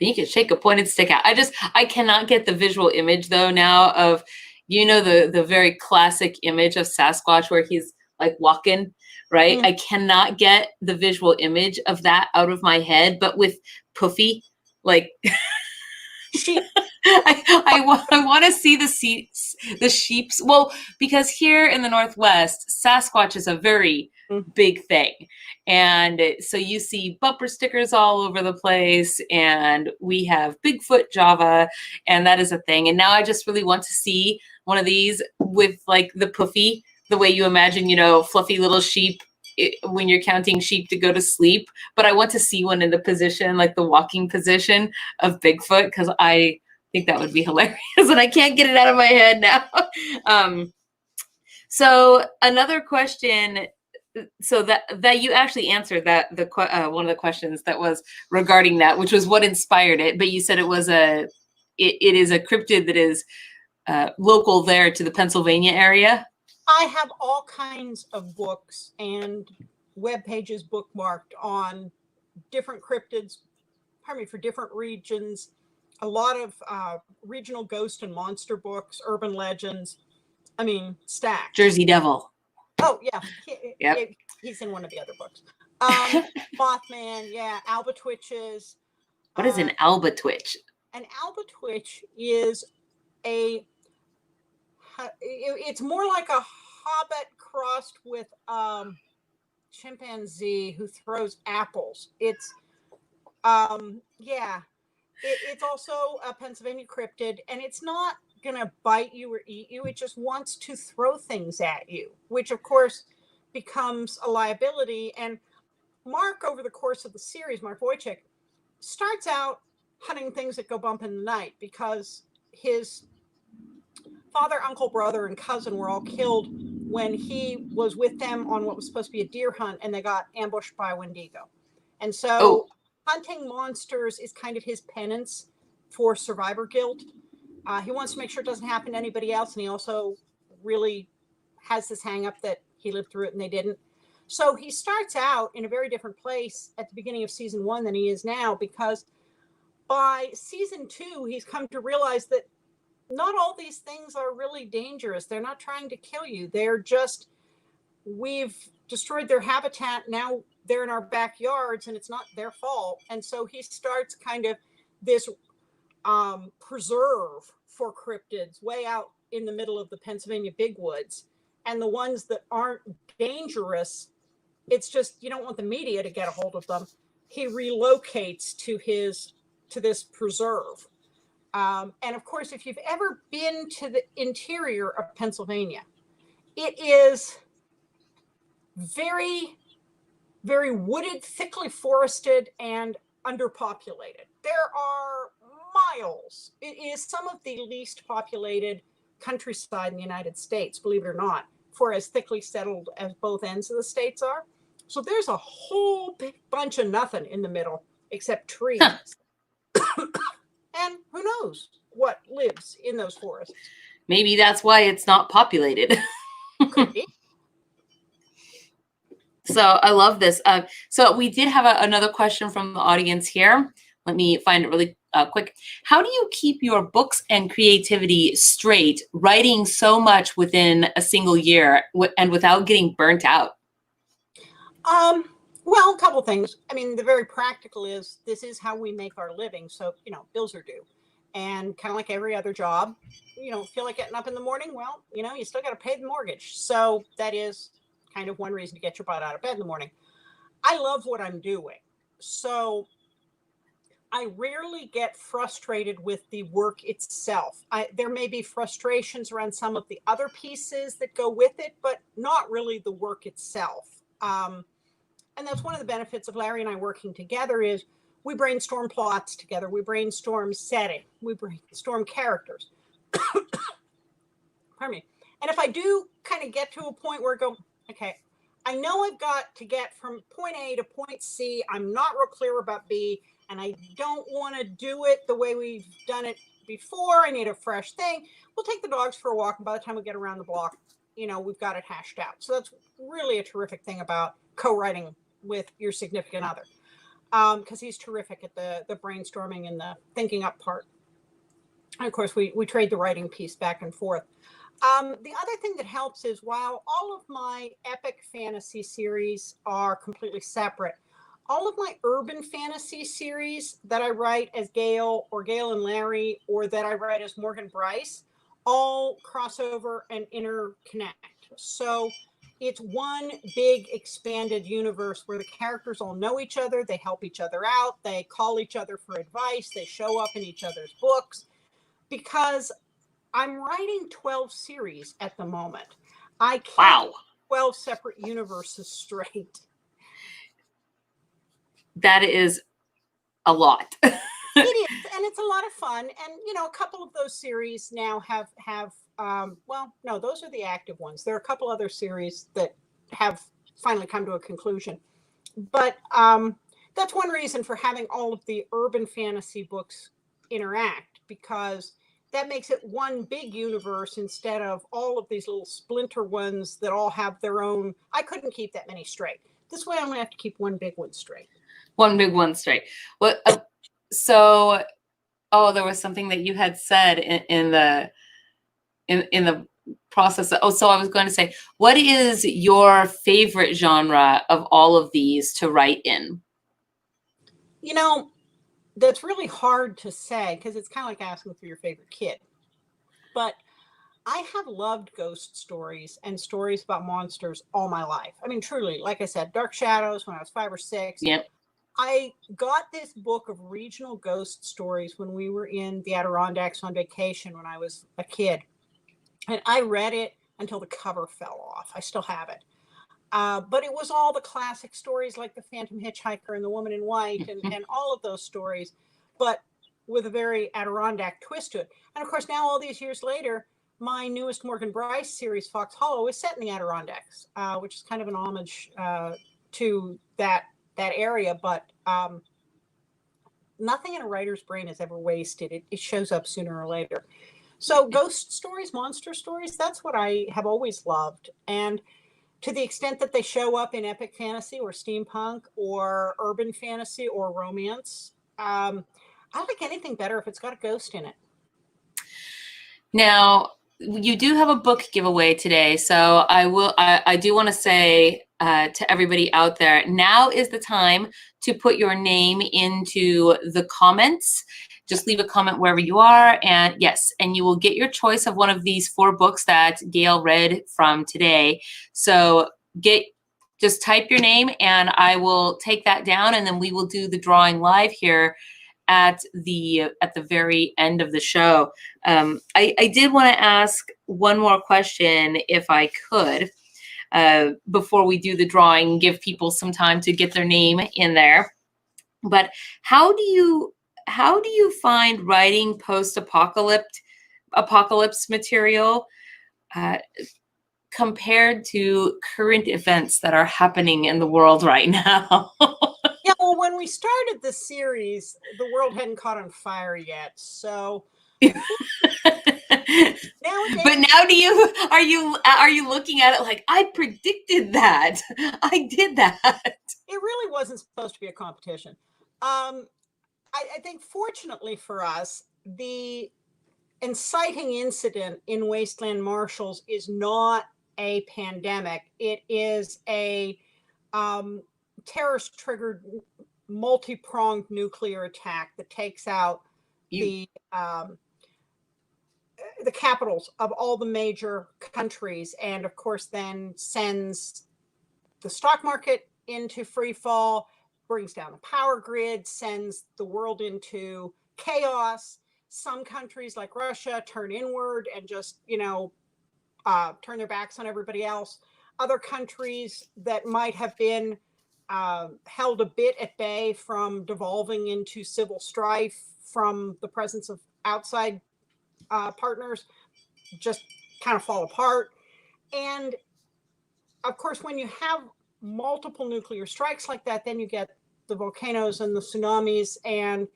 You can shake a pointed stick out. I cannot get the visual image though now of, the very classic image of Sasquatch where he's like walking, right? I cannot get the visual image of that out of my head, but with Puffy, like I want to see the sheeps. Well, because here in the Northwest, Sasquatch is a very big thing. And so you see bumper stickers all over the place, and we have Bigfoot Java, and that is a thing. And now I just really want to see one of these with like the Puffy, the way you imagine, fluffy little sheep when you're counting sheep to go to sleep. But I want to see one in the position, like the walking position of Bigfoot, because I think that would be hilarious, and I can't get it out of my head now. So another question, so that you actually answered that one of the questions that was regarding that, which was what inspired it. But you said it was it is a cryptid that is local there to the Pennsylvania area. I have all kinds of books and web pages bookmarked on different cryptids, for different regions. A lot of regional ghost and monster books, urban legends. Stacked. Jersey Devil. Oh, yeah. He's in one of the other books. Mothman, yeah. Albatwitches. What is an albatwitch? An albatwitch is it's more like a hobbit crossed with chimpanzee who throws apples. It's it's also a Pennsylvania cryptid, and it's not gonna bite you or eat you. It just wants to throw things at you, which of course becomes a liability. And Mark, over the course of the series, Mark Wojcik, starts out hunting things that go bump in the night because his father, uncle, brother, and cousin were all killed when he was with them on what was supposed to be a deer hunt, and they got ambushed by a Wendigo. And so hunting monsters is kind of his penance for survivor guilt. He wants to make sure it doesn't happen to anybody else, and he also really has this hang up that he lived through it and they didn't. So he starts out in a very different place at the beginning of season 1 than he is now, because by season 2, he's come to realize that not all these things are really dangerous. They're not trying to kill you. They're just, we've destroyed their habitat. Now they're in our backyards and it's not their fault. And so he starts kind of this preserve for cryptids way out in the middle of the Pennsylvania big woods. And the ones that aren't dangerous, it's just, you don't want the media to get a hold of them. He relocates to this preserve. And of course, if you've ever been to the interior of Pennsylvania, it is very, very wooded, thickly forested, and underpopulated. There are miles. It is some of the least populated countryside in the United States, believe it or not, for as thickly settled as both ends of the states are. So there's a whole big bunch of nothing in the middle except trees. And who knows what lives in those forests. Maybe that's why it's not populated. Could be. So I love this. So we did have another question from the audience here. Let me find it really quick. How do you keep your books and creativity straight, writing so much within a single year and without getting burnt out? Well, a couple things. I mean, the very practical is this is how we make our living. So, bills are due. And kind of like every other job, feel like getting up in the morning. Well, you still got to pay the mortgage. So that is kind of one reason to get your butt out of bed in the morning. I love what I'm doing. So I rarely get frustrated with the work itself. There may be frustrations around some of the other pieces that go with it, but not really the work itself. And that's one of the benefits of Larry and I working together is we brainstorm plots together. We brainstorm setting. We brainstorm characters. Pardon me. And if I do kind of get to a point where I go, okay, I know I've got to get from point A to point C. I'm not real clear about B, and I don't want to do it the way we've done it before. I need a fresh thing. We'll take the dogs for a walk, and by the time we get around the block, we've got it hashed out. So that's really a terrific thing about co-writing with your significant other, because he's terrific at the brainstorming and the thinking up part. And of course, we trade the writing piece back and forth. The other thing that helps is while all of my epic fantasy series are completely separate, all of my urban fantasy series that I write as Gail or Gail and Larry, or that I write as Morgan Bryce, all cross over and interconnect. So it's one big expanded universe where the characters all know each other. They help each other out. They call each other for advice. They show up in each other's books. Because I'm writing 12 series at the moment. I can't keep 12 separate universes straight. That is a lot. It is, and it's a lot of fun. And, a couple of those series now have no, those are the active ones. There are a couple other series that have finally come to a conclusion. But that's one reason for having all of the urban fantasy books interact, because that makes it one big universe instead of all of these little splinter ones that all have their own. I couldn't keep that many straight. This way, I'm going to have to keep one big one straight. One big one straight. Well, there was something that you had said in the process. So I was going to say, what is your favorite genre of all of these to write in? That's really hard to say because it's kind of like asking for your favorite kid. But I have loved ghost stories and stories about monsters all my life. I mean, truly, like I said, Dark Shadows when I was 5 or 6. Yep. I got this book of regional ghost stories when we were in the Adirondacks on vacation when I was a kid. And I read it until the cover fell off. I still have it. But it was all the classic stories like The Phantom Hitchhiker and The Woman in White and all of those stories, but with a very Adirondack twist to it. And of course, now all these years later, my newest Morgan Bryce series, Fox Hollow, is set in the Adirondacks, which is kind of an homage to that area. But nothing in a writer's brain is ever wasted. It shows up sooner or later. So ghost stories, monster stories, that's what I have always loved. And to the extent that they show up in epic fantasy or steampunk or urban fantasy or romance, I like anything better if it's got a ghost in it. Now, you do have a book giveaway today, so I do want to say to everybody out there, now is the time to put your name into the comments. Just leave a comment wherever you are, and yes, and you will get your choice of one of these 4 books that Gail read from today. So just type your name, and I will take that down, and then we will do the drawing live here at the very end of the show. I did want to ask one more question, if I could, before we do the drawing, give people some time to get their name in there. But how do you find writing post-apocalypse material compared to current events that are happening in the world right now? Yeah, well, when we started the series, the world hadn't caught on fire yet. So But nowadays, now are you looking at it like, I predicted that, I did that? it really wasn't supposed to be a competition. I think fortunately for us, the inciting incident in Wasteland Marshals is not a pandemic. It is a terrorist-triggered, multi-pronged nuclear attack that takes out the capitals of all the major countries, and of course then sends the stock market into free fall, brings down the power grid, sends the world into chaos. Some countries like Russia turn inward and just, turn their backs on everybody else. Other countries that might have been held a bit at bay from devolving into civil strife from the presence of outside partners just kind of fall apart. And of course, when you have multiple nuclear strikes like that, then you get the volcanoes and the tsunamis and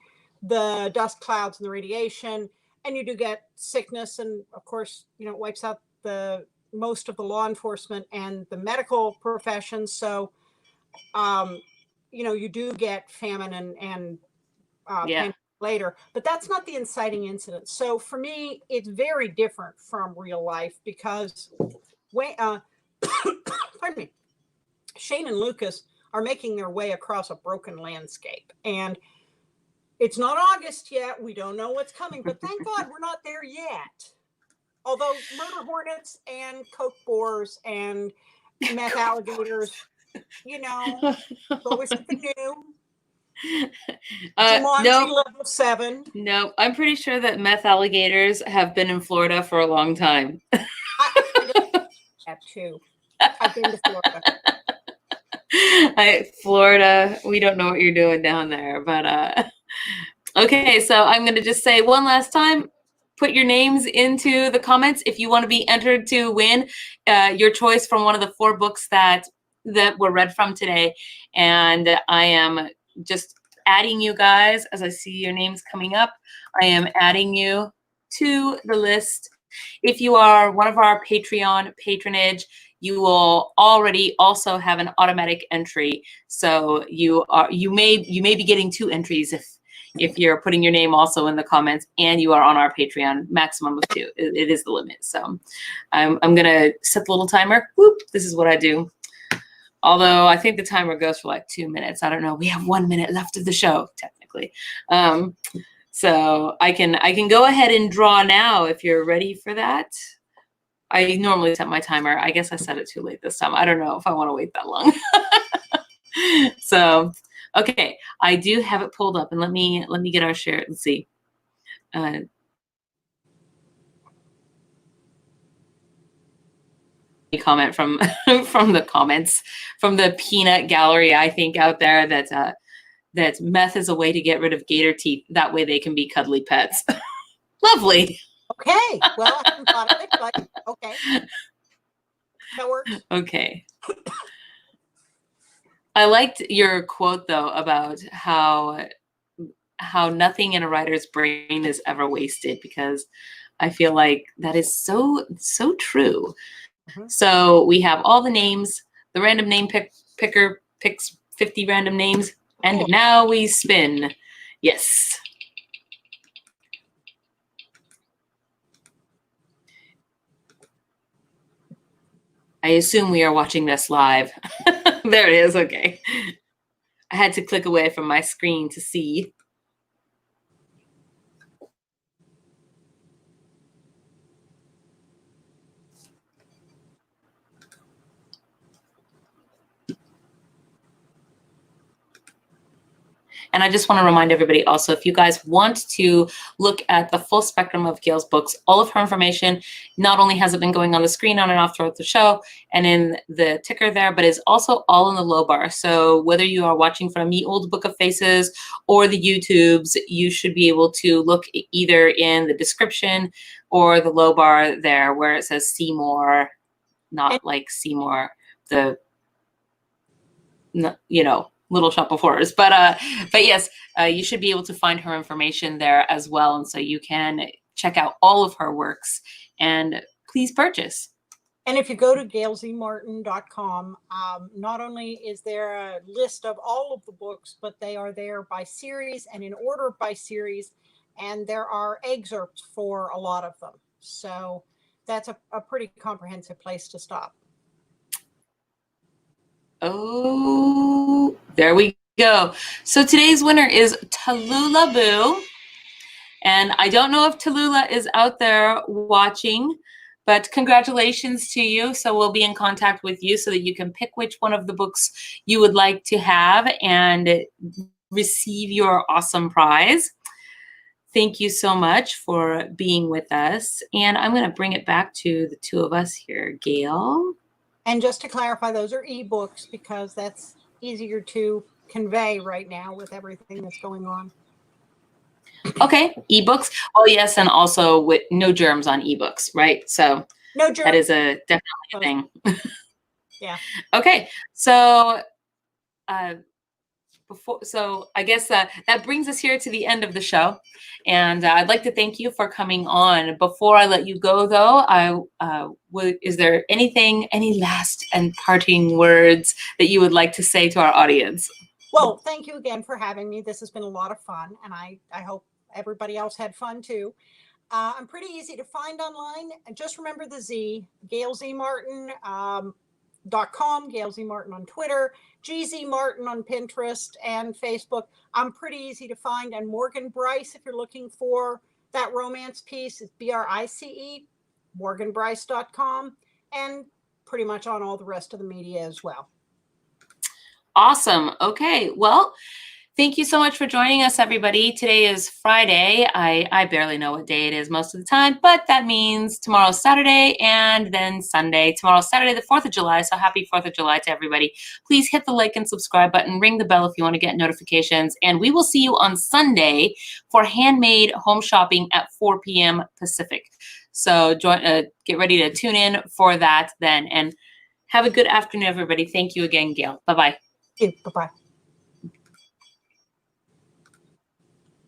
the dust clouds and the radiation, and you do get sickness, and of course, it wipes out most of the law enforcement and the medical profession. So you do get famine and pandemic later, but that's not the inciting incident. So for me, it's very different from real life because pardon me, Shane and Lucas are making their way across a broken landscape, and it's not August yet. We don't know what's coming, but thank God we're not there yet. Although murder hornets and coke boars and meth alligators, always something new. Jumanji level 7. No, I'm pretty sure that meth alligators have been in Florida for a long time. I have too. I've been to Florida. Florida, we don't know what you're doing down there, but okay, so I'm going to just say one last time, put your names into the comments if you want to be entered to win your choice from one of the 4 books that were read from today. And I am just adding you guys as I see your names coming up. I am adding you to the list. If you are one of our Patreon patronage, you will already also have an automatic entry. So you may be getting 2 entries if you're putting your name also in the comments and you are on our Patreon. Maximum of 2. It is the limit. So I'm gonna set the little timer. Whoop, this is what I do. Although I think the timer goes for like 2 minutes. I don't know. We have 1 minute left of the show, technically. So I can go ahead and draw now if you're ready for that. I normally set my timer. I guess I set it too late this time. I don't know if I want to wait that long. So, okay, I do have it pulled up, and let me get our share. Let's see. Comment from the comments from the peanut gallery, I think, out there that meth is a way to get rid of gator teeth. That way they can be cuddly pets. Lovely. Okay. Well, I haven't thought of it, but okay. That works. Okay. I liked your quote though about how nothing in a writer's brain is ever wasted, because I feel like that is so true. Mhm. So we have all the names. The random name picker picks 50 random names, and Cool. now we spin. Yes. I assume we are watching this live. There it is. Okay. I had to click away from my screen to see. And I just want to remind everybody also, if you guys want to look at the full spectrum of Gail's books, all of her information, not only has it been going on the screen on and off throughout the show and in the ticker there, but is also all in the low bar. So whether you are watching from Ye Old Book of Faces or the YouTubes, you should be able to look either in the description or the low bar there where it says see more, not like Seymour, the, you know, Little Shop of Horrors, but yes, you should be able to find her information there as well, and so you can check out all of her works and please purchase. And if you go to gailzmartin.com, not only is there a list of all of the books, but they are there by series and in order by series, and there are excerpts for a lot of them. So that's a pretty comprehensive place to stop. Oh, there we go. So today's winner is Tallulah Boo. And I don't know if Tallulah is out there watching, but congratulations to you. So we'll be in contact with you so that you can pick which one of the books you would like to have and receive your awesome prize. Thank you so much for being with us. And I'm going to bring it back to the two of us here, Gail. And just to clarify, those are ebooks because that's easier to convey right now with everything that's going on. Okay, ebooks. Oh yes, and also with no germs on ebooks, right? So no germs. That is a definitely a thing. Yeah. Okay, so so I guess that brings us here to the end of the show, and I'd like to thank you for coming on. Before I let you go, though, is there any last and parting words that you would like to say to our audience? Well, thank you again for having me. This has been a lot of fun, and I hope everybody else had fun too. I'm pretty easy to find online. And just remember the Z, GailZmartin.com, Gail Z Martin on Twitter, GZ Martin on Pinterest and Facebook. I'm pretty easy to find. And Morgan Bryce, if you're looking for that romance piece, it's BRICE, morganbryce.com, and pretty much on all the rest of the media as well. Awesome. Okay. Well, thank you so much for joining us, everybody. Today is Friday. I barely know what day it is most of the time, but that means tomorrow's Saturday and then Sunday. Tomorrow's Saturday, the 4th of July, so happy 4th of July to everybody. Please hit the like and subscribe button, ring the bell if you want to get notifications, and we will see you on Sunday for handmade home shopping at 4 p.m. Pacific. So get ready to tune in for that then, and have a good afternoon, everybody. Thank you again, Gail. Bye-bye. Bye-bye.